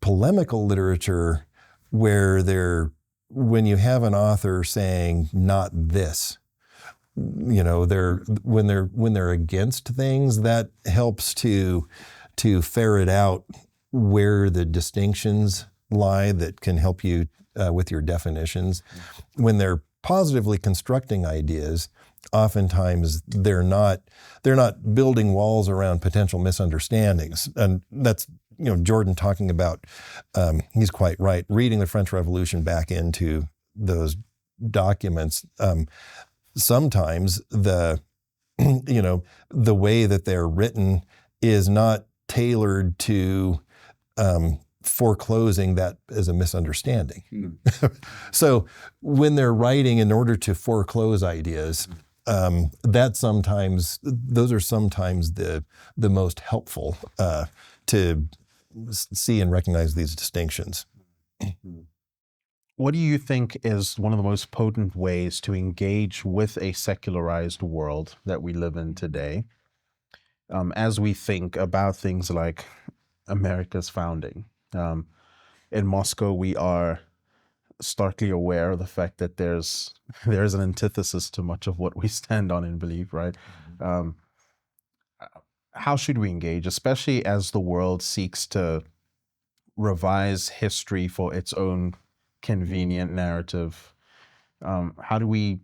polemical literature when you have an author saying not this, when they're against things, that helps to ferret out where the distinctions lie that can help you with your definitions. When they're positively constructing ideas, oftentimes they're not building walls around potential misunderstandings. And that's, Jordan talking about, he's quite right, reading the French Revolution back into those documents. Sometimes the way that they're written is not tailored to foreclosing that as a misunderstanding. So when they're writing in order to foreclose ideas, those are sometimes the most helpful to see and recognize these distinctions. What do you think is one of the most potent ways to engage with a secularized world that we live in today, as we think about things like America's founding? In Moscow, we are starkly aware of the fact that there's an antithesis to much of what we stand on and believe, right? How should we engage, especially as the world seeks to revise history for its own convenient narrative? How do we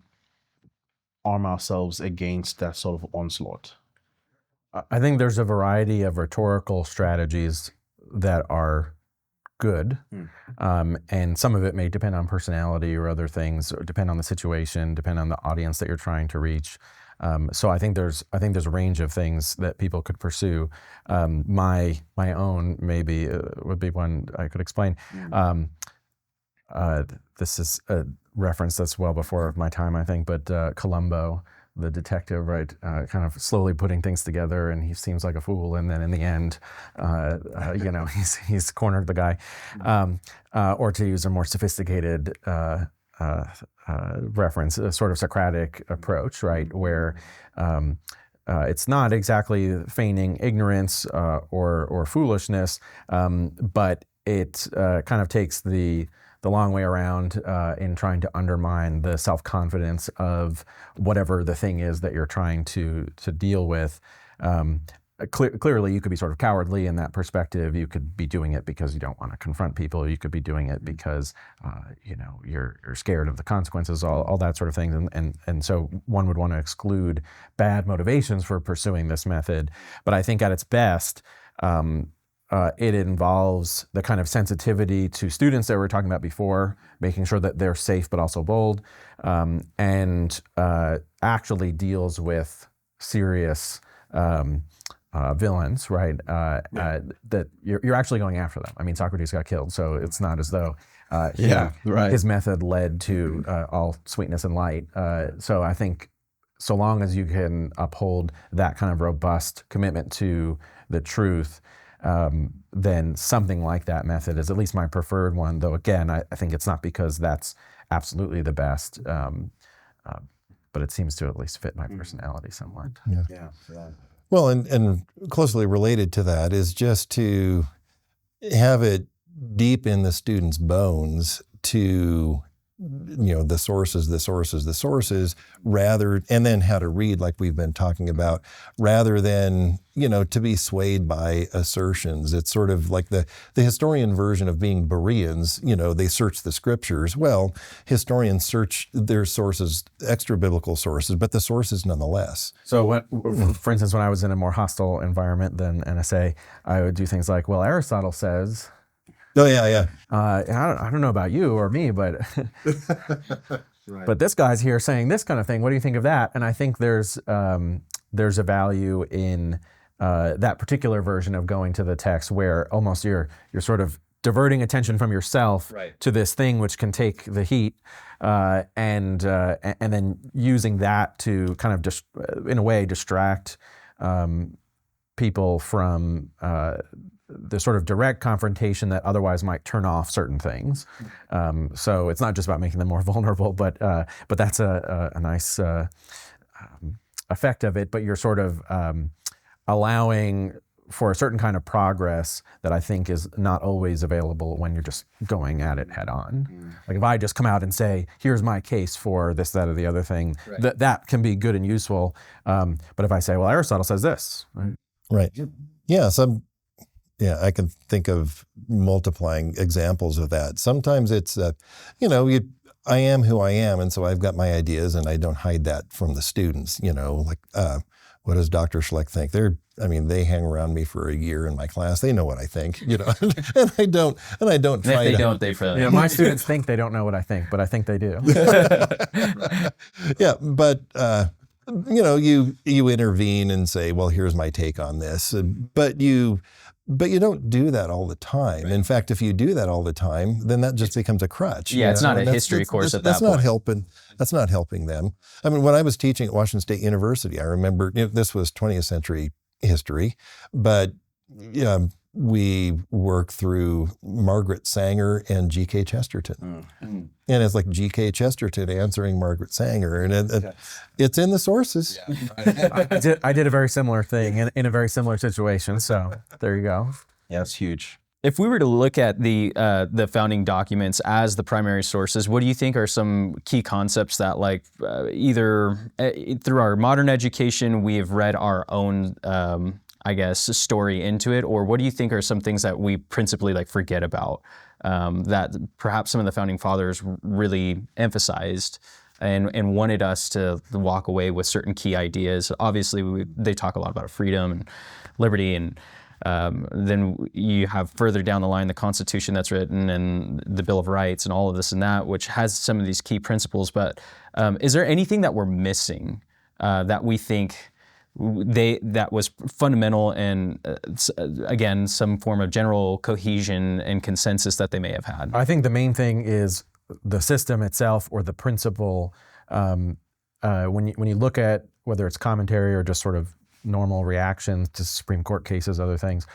arm ourselves against that sort of onslaught? I think there's a variety of rhetorical strategies that are good, and some of it may depend on personality or other things, or depend on the situation, depend on the audience that you're trying to reach. So I think there's a range of things that people could pursue. My own maybe would be one I could explain. This is a reference that's well before my time, I think, but Columbo, the detective, right, kind of slowly putting things together, and he seems like a fool, and then in the end, he's cornered the guy. Or to use a more sophisticated reference, a sort of Socratic approach, right, where it's not exactly feigning ignorance or foolishness, but it kind of takes the long way around in trying to undermine the self-confidence of whatever the thing is that you're trying to deal with. Clearly, you could be sort of cowardly in that perspective. You could be doing it because you don't want to confront people. You could be doing it because you're scared of the consequences, all that sort of thing. And so one would want to exclude bad motivations for pursuing this method. But I think at its best, it involves the kind of sensitivity to students that we were talking about before, making sure that they're safe but also bold, and actually deals with serious villains, right? That you're actually going after them. I mean, Socrates got killed, so it's not as though his method led to all sweetness and light. So I think so long as you can uphold that kind of robust commitment to the truth, then something like that method is at least my preferred one, though again, I think it's not because that's absolutely the best, but it seems to at least fit my personality somewhat. Yeah. Well, and closely related to that is just to have it deep in the student's bones to, the sources, rather, and then how to read, like we've been talking about, rather than, to be swayed by assertions. It's sort of like the historian version of being Bereans, they search the scriptures. Well, historians search their sources, extra biblical sources, but the sources nonetheless. So for instance, when I was in a more hostile environment than NSA, I would do things like, well, Aristotle says... Oh yeah. I don't know about you or me, but but this guy's here saying this kind of thing. What do you think of that? And I think there's a value in that particular version of going to the text, where almost you're sort of diverting attention from yourself to this thing which can take the heat, and then using that to kind of in a way distract people from the sort of direct confrontation that otherwise might turn off certain things. So it's not just about making them more vulnerable, but that's a nice effect of it. But you're sort of allowing for a certain kind of progress that I think is not always available when you're just going at it head on. Like if I just come out and say, here's my case for this, that, or the other thing, that can be good and useful. But if I say, well, Aristotle says this. Right. Yeah. I can think of multiplying examples of that. Sometimes it's, I am who I am, and so I've got my ideas, and I don't hide that from the students. What does Dr. Schlect think? They hang around me for a year in my class. They know what I think, and I don't try. If they don't, they fail. Yeah, my students think they don't know what I think, but I think they do. Yeah, but you intervene and say, well, here's my take on this, but you don't do that all the time. In fact, if you do that all the time, then that just becomes a crutch. Yeah, it's not a history course at that point. That's not helping them. I mean, when I was teaching at Washington State University, I remember this was 20th century history, but we work through Margaret Sanger and G.K. Chesterton. And it's like G.K. Chesterton answering Margaret Sanger. And it's in the sources. I did a very similar thing in a very similar situation. So there you go. Yeah, it's huge. If we were to look at the founding documents as the primary sources, what do you think are some key concepts that, like, either through our modern education we have read our own, I guess, story into it, or what do you think are some things that we principally like forget about that perhaps some of the founding fathers really emphasized and wanted us to walk away with certain key ideas? Obviously, they talk a lot about freedom and liberty, and then you have further down the line the Constitution that's written and the Bill of Rights and all of this and that, which has some of these key principles. But is there anything that we're missing that we think that was fundamental and again, some form of general cohesion and consensus that they may have had? I think the main thing is the system itself, or the principle. When you look at whether it's commentary or just sort of normal reactions to Supreme Court cases, other things,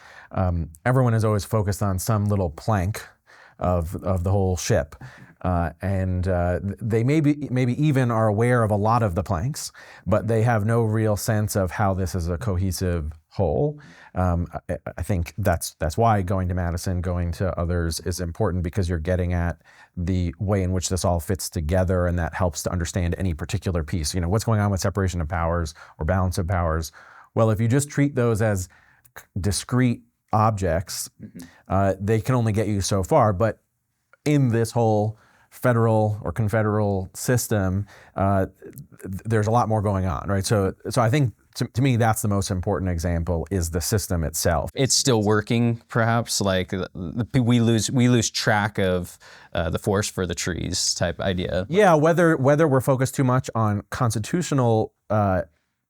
everyone is always focused on some little plank of the whole ship. And they maybe even are aware of a lot of the planks, but they have no real sense of how this is a cohesive whole. I think that's why going to Madison, going to others is important, because you're getting at the way in which this all fits together, and that helps to understand any particular piece. You know, what's going on with separation of powers or balance of powers? Well, if you just treat those as discrete objects, they can only get you so far. But in this whole federal or confederal system, there's a lot more going on, right? So I think to me, that's the most important example, is the system itself. It's still working, perhaps, like we lose track of the forest for the trees type idea. Yeah, whether we're focused too much on constitutional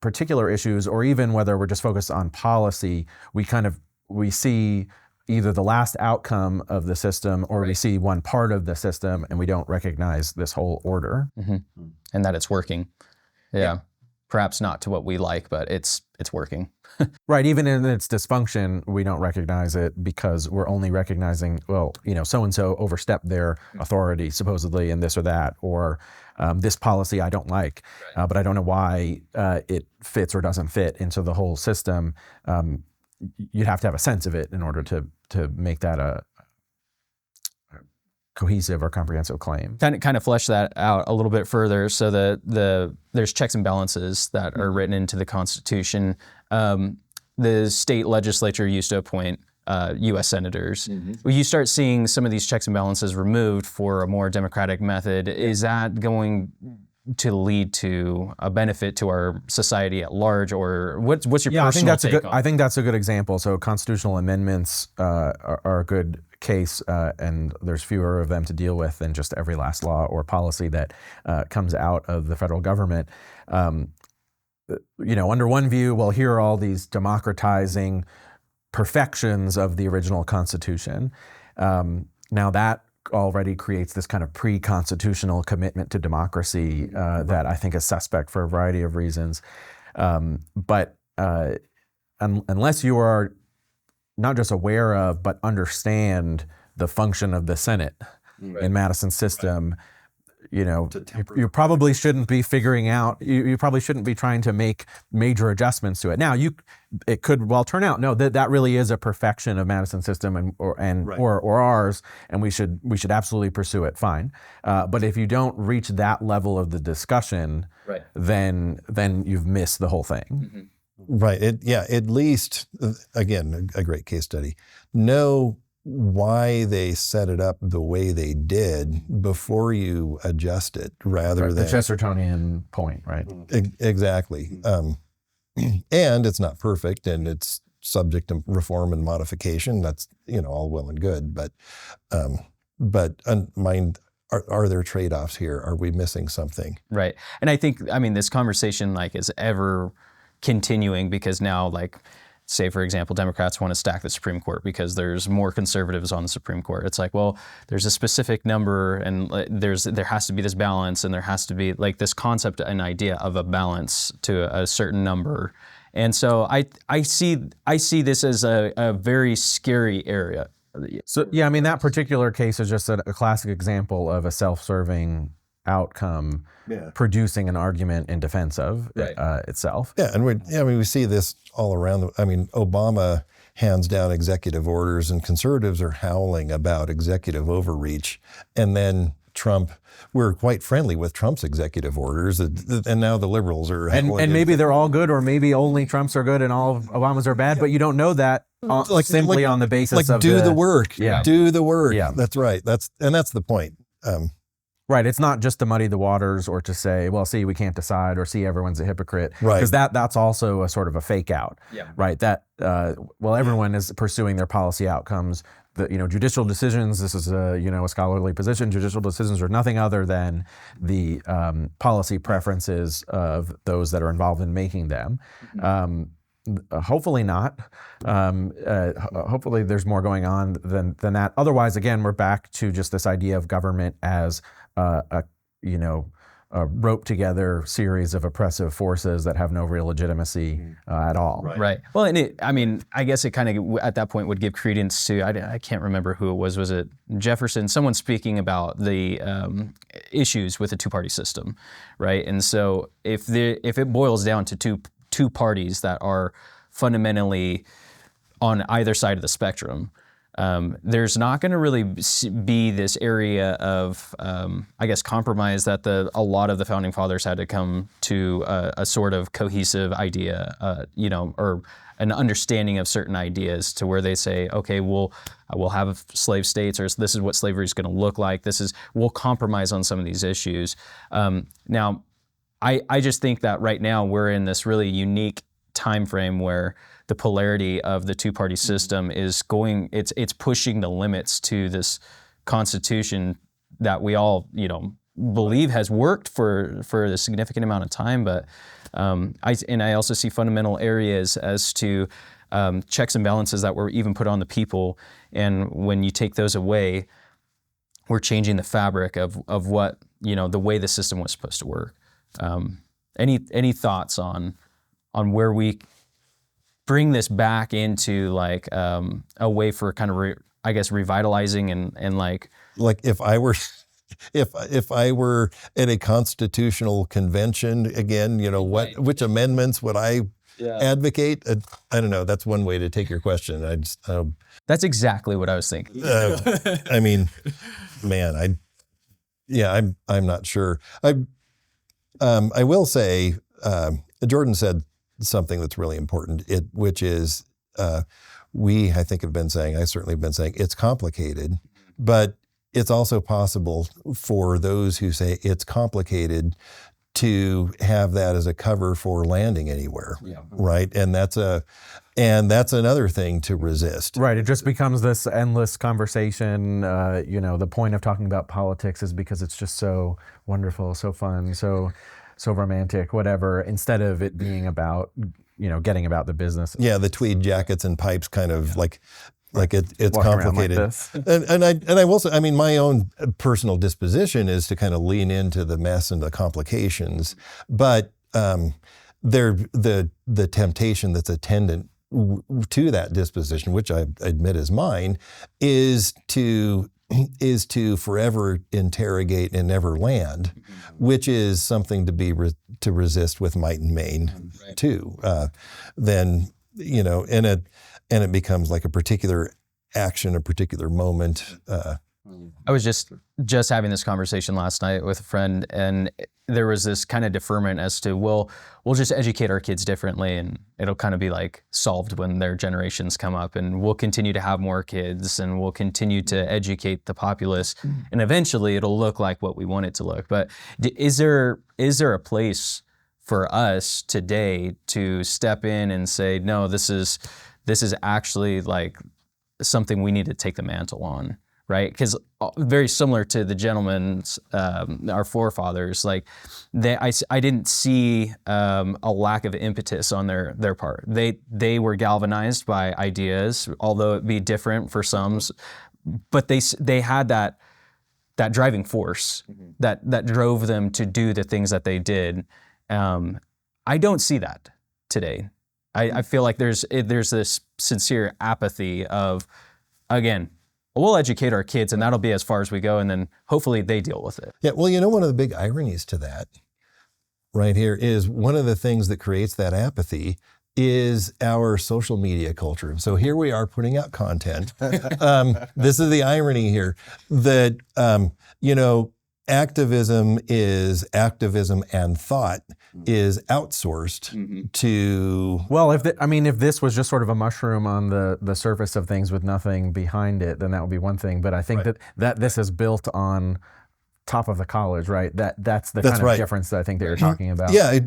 particular issues, or even whether we're just focused on policy, we see either the last outcome of the system, or we see one part of the system, and we don't recognize this whole order. And that it's working. Yeah. Perhaps not to what we like, but it's working. Right, even in its dysfunction, we don't recognize it because we're only recognizing, well, you know, so-and-so overstepped their authority, supposedly, in this or that, or this policy I don't like, but I don't know why it fits or doesn't fit into the whole system. You'd have to have a sense of it in order to make that a cohesive or comprehensive claim. Kind of flesh that out a little bit further. So there's checks and balances that are written into the Constitution. The state legislature used to appoint U.S. senators. When you start seeing some of these checks and balances removed for a more democratic method, is that going to lead to a benefit to our society at large, or what's your personal take on it? I think that's a good example. So constitutional amendments are a good case, and there's fewer of them to deal with than just every last law or policy that comes out of the federal government. You know, under one view, well, here are all these democratizing perfections of the original Constitution. Now that already creates this kind of pre-constitutional commitment to democracy that I think is suspect for a variety of reasons. But unless you are not just aware of, but understand the function of the Senate in Madison's system, you know, you probably shouldn't be figuring out, you probably shouldn't be trying to make major adjustments to it. Now, it could well turn out, no, that really is a perfection of Madison's system or ours, and we should absolutely pursue it, fine. But if you don't reach that level of the discussion, then you've missed the whole thing. Right. At least, again, a great case study. Know why they set it up the way they did before you adjust it, rather than the Chestertonian point, right? Exactly. And it's not perfect, and it's subject to reform and modification. That's, you know, all well and good, but mind. Are there trade-offs here? Are we missing something? Right. And I think, this conversation is ever continuing, because now, say, for example, Democrats want to stack the Supreme Court because there's more conservatives on the Supreme Court. It's like, well, there's a specific number, and there has to be this balance, and there has to be this concept and idea of a balance to a certain number. And so I see this as a very scary area. So yeah, I mean that particular case is just a classic example of a self-serving outcome producing an argument in defense of itself. Yeah, and we see this all around. Obama hands down executive orders, and conservatives are howling about executive overreach, and then Trump. We're quite friendly with Trump's executive orders, and now the liberals are. And maybe they're all good, or maybe only Trump's are good and all of Obama's are bad, but you don't know that simply on the basis of do the work. Yeah. Do the work. Yeah. That's right. That's the point. Right. It's not just to muddy the waters or to say, well, see, we can't decide, or see, everyone's a hypocrite. Right. Because that's also a sort of a fake out. Yeah. Right. That, everyone is pursuing their policy outcomes. Judicial decisions, this is a scholarly position, judicial decisions are nothing other than the policy preferences of those that are involved in making them. Hopefully not. Hopefully there's more going on than that. Otherwise, again, we're back to just this idea of government as a roped together series of oppressive forces that have no real legitimacy at all. Right. Well, and I guess it kind of at that point would give credence to, I can't remember who it was. Was it Jefferson? Someone speaking about the issues with the two-party system, right? And so if it boils down to two parties that are fundamentally on either side of the spectrum, there's not going to really be this area of, compromise that a lot of the founding fathers had to come to a sort of cohesive idea, or an understanding of certain ideas to where they say, okay, we'll have slave states, or this is what slavery is going to look like. We'll compromise on some of these issues. Now, I just think that right now we're in this really unique time frame where the polarity of the two-party system is it's pushing the limits to this Constitution that we all, believe has worked for a significant amount of time. But I also see fundamental areas as to checks and balances that were even put on the people. And when you take those away, we're changing the fabric of what, the way the system was supposed to work. Any thoughts on where we bring this back into a way for kind of revitalizing and like if I were if I were at a constitutional convention again, which amendments would I advocate? I don't know. That's one way to take your question. That's exactly what I was thinking. I'm not sure. I will say, Jordan said something that's really important, which is I certainly have been saying it's complicated, but it's also possible for those who say it's complicated to have that as a cover for landing anywhere, right? And that's another thing to resist. Right. It just becomes this endless conversation. The point of talking about politics is because it's just so wonderful, so fun, so romantic, whatever, instead of it being about, getting about the business. Yeah, the tweed jackets and pipes kind of like it's walking complicated. Like and I will say, my own personal disposition is to kind of lean into the mess and the complications, but the temptation that's attendant to that disposition, which I admit is mine, is to forever interrogate and never land, which is something to resist with might and main too. Then and it becomes like a particular action, a particular moment. I was just having this conversation last night with a friend, and there was this kind of deferment as to, we'll just educate our kids differently, and it'll kind of be like solved when their generations come up, and we'll continue to have more kids, and we'll continue to educate the populace, and eventually it'll look like what we want it to look. But is there a place for us today to step in and say, no, this is actually like something we need to take the mantle on? Right, because very similar to the gentleman's, our forefathers, I didn't see a lack of impetus on their part. They were galvanized by ideas, although it be different for some, but they had that driving force that drove them to do the things that they did. I don't see that today. I feel like there's this sincere apathy of, again, we'll educate our kids and that'll be as far as we go, and then hopefully they deal with it. Yeah, well, one of the big ironies to that right here is one of the things that creates that apathy is our social media culture. So here we are putting out content. This is the irony here that, activism and thought is outsourced to... Well, if this was just sort of a mushroom on the surface of things with nothing behind it, then that would be one thing. But I think that this is built on top of the college, right? That's the kind of difference that I think that you're talking about. Yeah.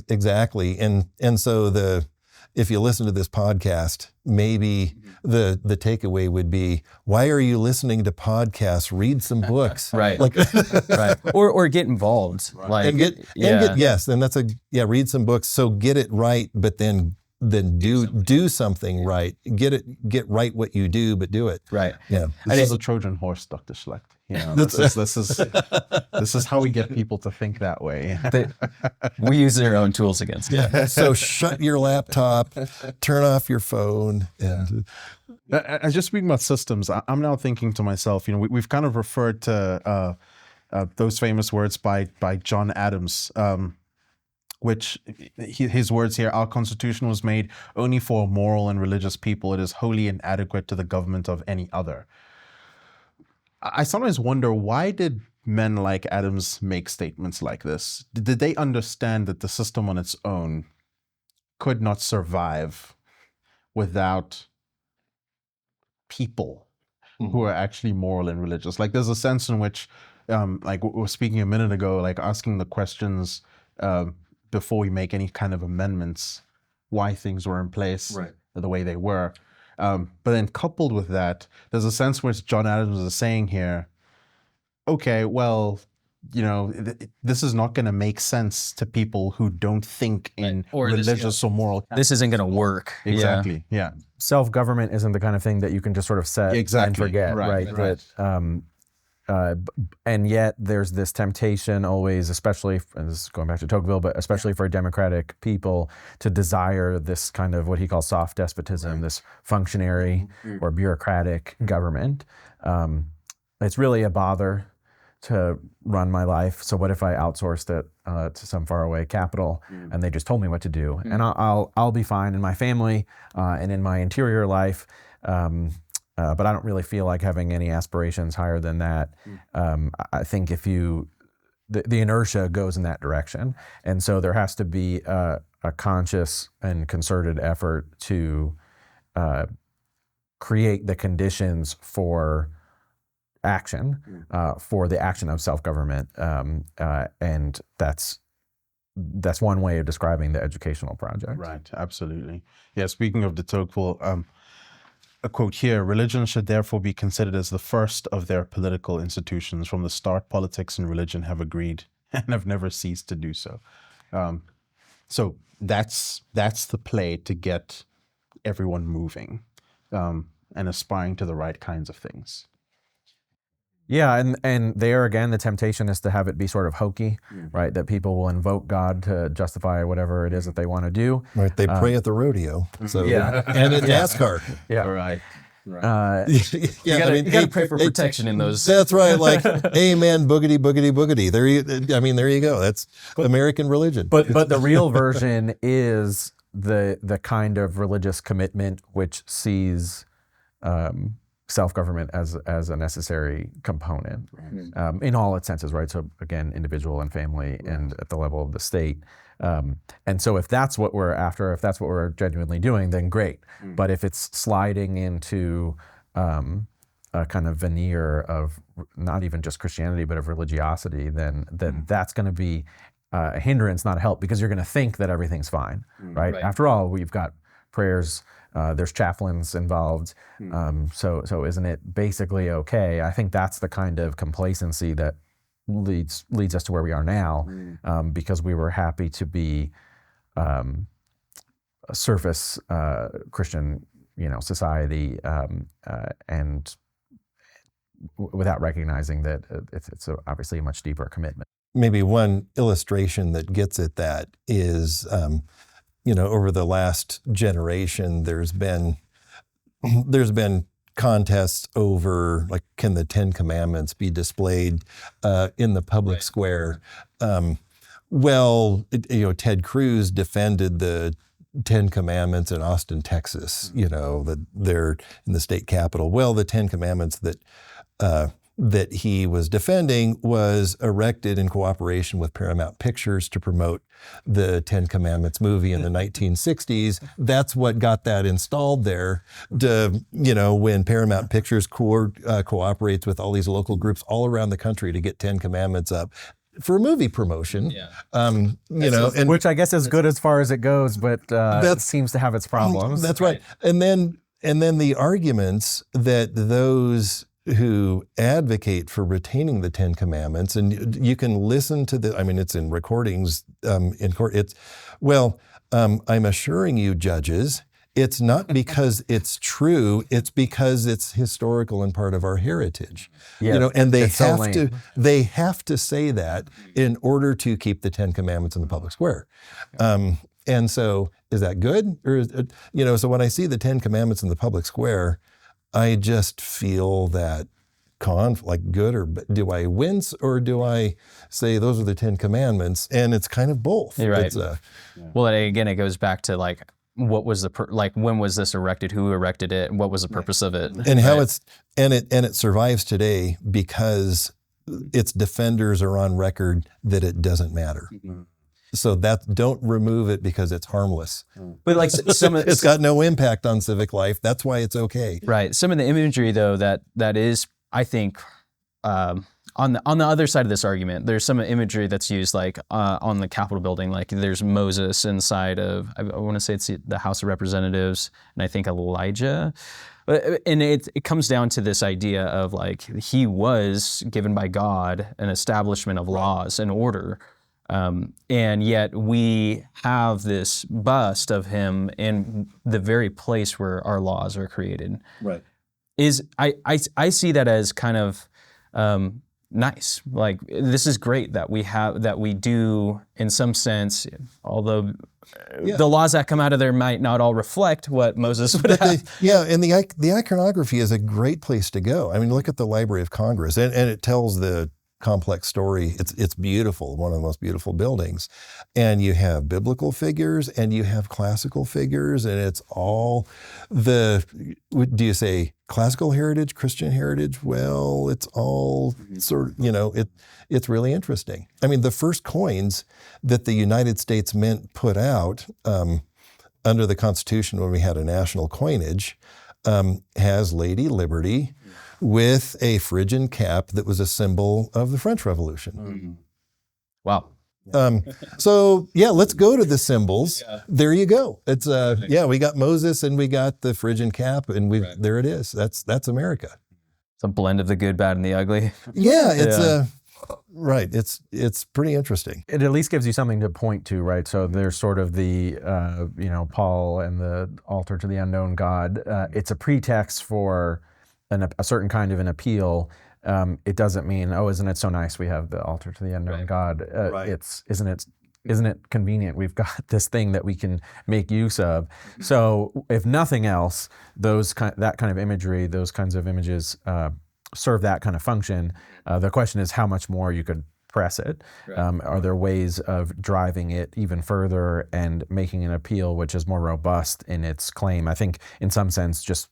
Exactly. And so if you listen to this podcast, maybe the takeaway would be, why are you listening to podcasts? Read some books. Right. Right. Or get involved. Right. Read some books. So get it right, but then do something right. Get right what you do, but do it. Right. Yeah. This is a Trojan horse, Dr. Schlect. This is how we get people to think that way. We use their own tools against it. Yeah. So shut your laptop, turn off your phone. And just speaking about systems, I'm now thinking to myself, we've kind of referred to those famous words by John Adams, which his words here: our Constitution was made only for a moral and religious people. It is wholly inadequate to the government of any other. I sometimes wonder, why did men like Adams make statements like this? Did they understand that the system on its own could not survive without people who are actually moral and religious? Like, there's a sense in which, like we were speaking a minute ago, like asking the questions before we make any kind of amendments, why things were in place the way they were. But then coupled with that, there's a sense where John Adams is saying here, okay, well, this is not going to make sense to people who don't think in religious or moral. This isn't going to work. Exactly. Yeah. Self-government isn't the kind of thing that you can just sort of set and forget, right? And yet there's this temptation always, especially, and this is going back to Tocqueville, but especially for democratic people, to desire this kind of what he calls soft despotism, this functionary or bureaucratic government. It's really a bother to run my life. So what if I outsourced it to some faraway capital and they just told me what to do? And I'll be fine in my family and in my interior life. But I don't really feel like having any aspirations higher than that. I think if the inertia goes in that direction. And so there has to be a conscious and concerted effort to create the conditions for action, for the action of self-government. And that's one way of describing the educational project. Right, absolutely. Yeah, speaking of de Tocqueville, a quote here: religion should therefore be considered as the first of their political institutions. From the start, politics and religion have agreed and have never ceased to do so. So that's the play to get everyone moving and aspiring to the right kinds of things. Yeah, and there again, the temptation is to have it be sort of hokey, right? That people will invoke God to justify whatever it is that they want to do. Right, they pray at the rodeo. So and at NASCAR. Yeah, right. You gotta pray for protection in those. That's right. Like, amen, boogity, boogity, boogity. There you go. That's American religion. But the real version is the kind of religious commitment which sees self-government as a necessary component in all its senses, right? So again, individual and family, and at the level of the state. And so if that's what we're after, if that's what we're genuinely doing, then great. But if it's sliding into a kind of veneer of not even just Christianity, but of religiosity, then that's going to be a hindrance, not a help, because you're going to think that everything's fine, right? After all, we've got prayers, there's chaplains involved, so isn't it basically okay? I think that's the kind of complacency that leads us to where we are now, because we were happy to be a surface Christian, society, and without recognizing that it's obviously a much deeper commitment. Maybe one illustration that gets at that is over the last generation, there's been contests over, like, can the Ten Commandments be displayed in the public square? Ted Cruz defended the Ten Commandments in Austin, Texas. That they're in the state capitol. Well, the Ten Commandments that he was defending was erected in cooperation with Paramount Pictures to promote the Ten Commandments movie in the 1960s. That's what got that installed there. When Paramount Pictures cooperates with all these local groups all around the country to get Ten Commandments up for movie promotion, which I guess is good as far as it goes, but that seems to have its problems. That's right. And then the arguments that those who advocate for retaining the Ten Commandments, and you can listen to it's in recordings in court. I'm assuring you, judges, it's not because it's true, it's because it's historical and part of our heritage. Yeah, and they have to say that in order to keep the Ten Commandments in the public square. And so is that good? Or so when I see the Ten Commandments in the public square, I just feel that conflict, good or bad. Do I wince, or do I say those are the Ten Commandments? And it's kind of both. You're right. Well, again, it goes back to what was when was this erected? Who erected it? And what was the purpose of it? And how it survives today because its defenders are on record that it doesn't matter. Mm-hmm. So don't remove it because it's harmless. But it's got no impact on civic life. That's why it's okay. Right. Some of the imagery, though, that is, I think, on the other side of this argument, there's some imagery that's used, on the Capitol building. Like there's Moses inside of, I want to say it's the House of Representatives, and I think Elijah. And it comes down to this idea of he was given by God an establishment of laws and order. And yet we have this bust of him in the very place where our laws are created. Right. I see that as kind of nice. This is great that we do, in some sense, although the laws that come out of there might not all reflect what Moses would have. And the iconography is a great place to go. Look at the Library of Congress, and it tells the complex story. It's beautiful, one of the most beautiful buildings. And you have biblical figures and you have classical figures, and it's all do you say classical heritage, Christian heritage? Well, it's all sort of, it's really interesting. The first coins that the United States Mint put out under the Constitution when we had a national coinage has Lady Liberty with a Phrygian cap that was a symbol of the French Revolution. Mm-hmm. Wow. Let's go to the symbols. Yeah. There you go. It's we got Moses and we got the Phrygian cap, and there it is. That's America. It's a blend of the good, bad, and the ugly. Yeah, it's right. It's pretty interesting. It at least gives you something to point to, right? So there's sort of the Paul and the altar to the unknown God. It's a pretext for a certain kind of an appeal. It doesn't mean, isn't it so nice we have the altar to the unknown God? Isn't it convenient? We've got this thing that we can make use of. So if nothing else, that kind of imagery, those kinds of images serve that kind of function. The question is how much more you could press it. Are there ways of driving it even further and making an appeal which is more robust in its claim? I think in some sense just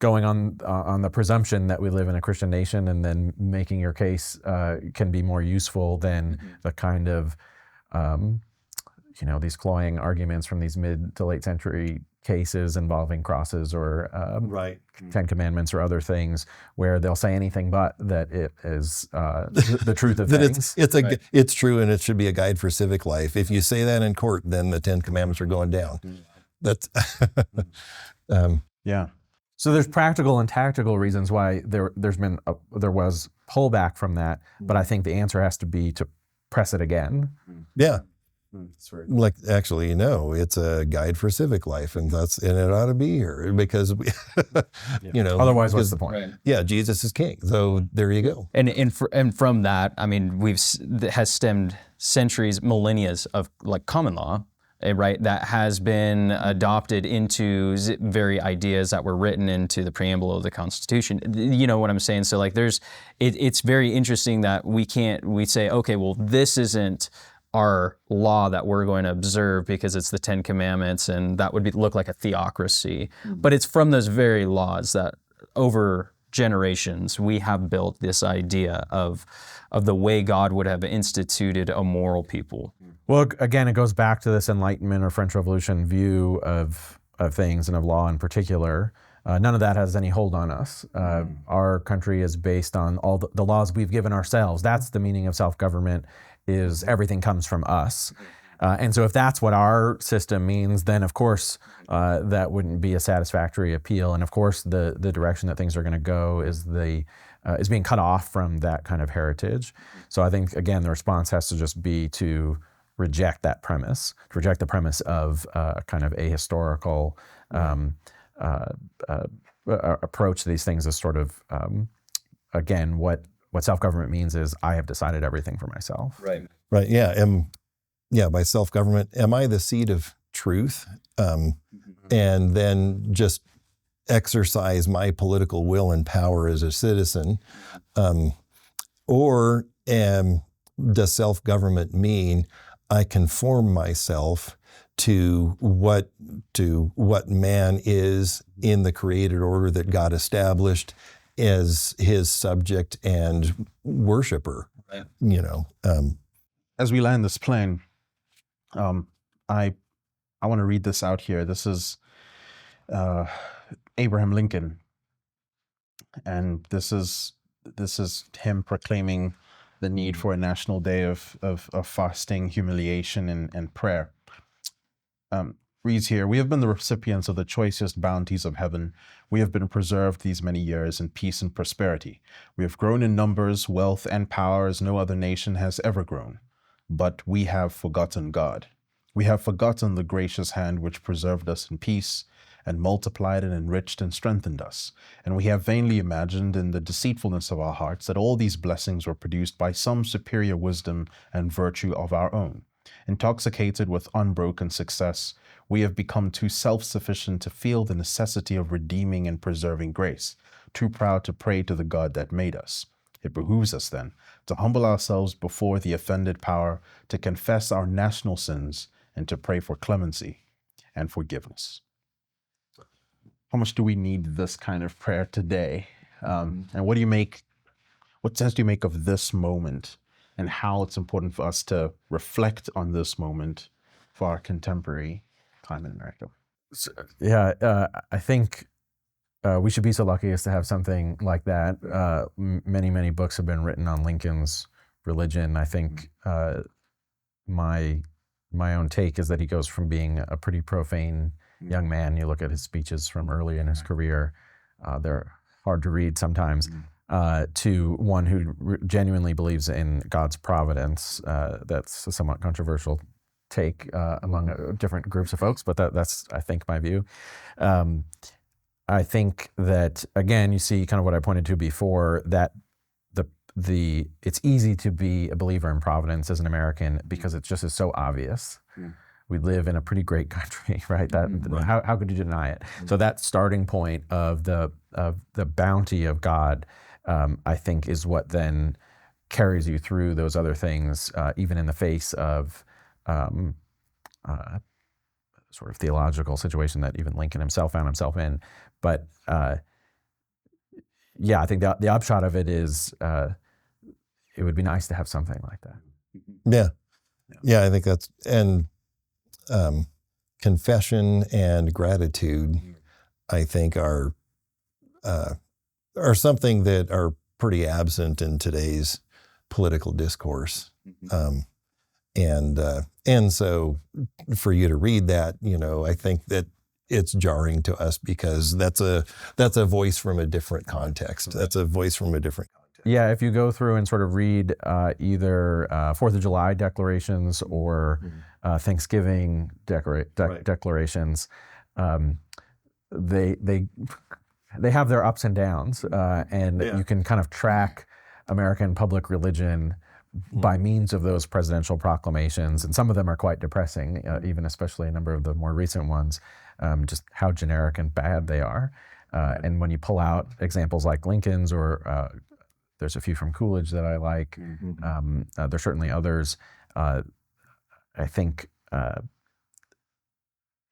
going on the presumption that we live in a Christian nation and then making your case can be more useful than the kind of, these cloying arguments from these mid to late century cases involving crosses or Ten Commandments or other things where they'll say anything but that it is the truth of things. It's true, and it should be a guide for civic life. If you say that in court, then the Ten Commandments are going down. That's yeah. So there's practical and tactical reasons why there was pullback from that, but I think the answer has to be to press it again. Yeah. It's a guide for civic life, and it ought to be here because Otherwise, what's the point? Right. Yeah, Jesus is king. So there you go. And from that, has stemmed centuries, millennia of common law. right, that has been adopted into very ideas that were written into the preamble of the Constitution. You know what I'm saying? So like it's very interesting that we say, okay, well, this isn't our law that we're going to observe because it's the Ten Commandments, and that would look like a theocracy. But it's from those very laws that over generations we have built this idea of the way God would have instituted a moral people. Well, again, it goes back to this Enlightenment or French Revolution view of things and of law in particular. None of that has any hold on us. Our country is based on all the laws we've given ourselves. That's the meaning of self-government, is everything comes from us. And so if that's what our system means, then of course that wouldn't be a satisfactory appeal. And of course the direction that things are going to go is being cut off from that kind of heritage. So I think, again, the response has to just be to reject that premise, to reject the premise of kind of ahistorical approach to these things as sort of, again, what self-government means is I have decided everything for myself. Right. Right. Yeah. By self-government, am I the seat of truth? And then just exercise my political will and power as a citizen? Or does self-government mean I conform myself to what man is in the created order that God established as his subject and worshiper? Right. You know. As we land this plane, I want to read this out here. This is Abraham Lincoln, and this is him proclaiming the need for a national day of fasting, humiliation, and prayer. Reads here, "We have been the recipients of the choicest bounties of heaven. We have been preserved these many years in peace and prosperity. We have grown in numbers, wealth, and power as no other nation has ever grown. But we have forgotten God. We have forgotten the gracious hand which preserved us in peace and multiplied and enriched and strengthened us. And we have vainly imagined in the deceitfulness of our hearts that all these blessings were produced by some superior wisdom and virtue of our own. Intoxicated with unbroken success, we have become too self-sufficient to feel the necessity of redeeming and preserving grace, too proud to pray to the God that made us. It behooves us, then, to humble ourselves before the offended power, to confess our national sins, and to pray for clemency and forgiveness." How much do we need this kind of prayer today? And what sense do you make of this moment and how it's important for us to reflect on this moment for our contemporary time in America? I think we should be so lucky as to have something like that. Many, many books have been written on Lincoln's religion. I think my own take is that he goes from being a pretty profane young man. You look at his speeches from early in his career, they're hard to read sometimes, to one who genuinely believes in God's providence. That's a somewhat controversial take among different groups of folks, but that's, I think, my view. I think that, again, you see kind of what I pointed to before, that it's easy to be a believer in providence as an American because it just is so obvious. We live in a pretty great country, right? How could you deny it? So that starting point of the bounty of God, I think, is what then carries you through those other things, even in the face of sort of theological situation that even Lincoln himself found himself in. But I think the upshot of it is it would be nice to have something like that. Yeah, I think that's, and confession and gratitude, I think, are something that are pretty absent in today's political discourse. And so for you to read that, I think that it's jarring to us because that's a voice from a different context. That's a voice from a different context. Yeah, if you go through and sort of read either 4th of July declarations or Thanksgiving declarations, they have their ups and downs, and you can kind of track American public religion by means of those presidential proclamations, and some of them are quite depressing, even especially a number of the more recent ones, just how generic and bad they are. And when you pull out examples like Lincoln's, or there's a few from Coolidge that I like, there's certainly others. I think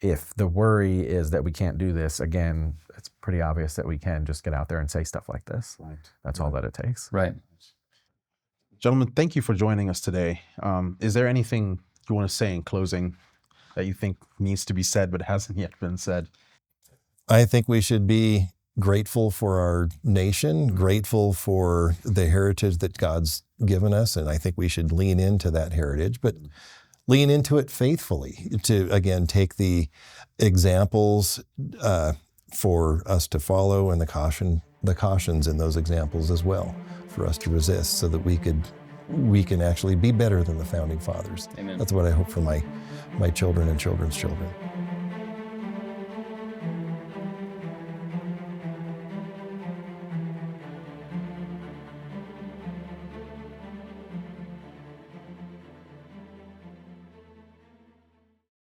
if the worry is that we can't do this, again, it's pretty obvious that we can just get out there and say stuff like this. Right. That's all that it takes. Right. Gentlemen, thank you for joining us today. Is there anything you want to say in closing that you think needs to be said but hasn't yet been said? I think we should be grateful for our nation, grateful for the heritage that God's given us, and I think we should lean into that heritage, but lean into it faithfully to, again, take the examples for us to follow and the cautions in those examples as well for us to resist, so that we can actually be better than the Founding Fathers. Amen. That's what I hope for my children and children's children.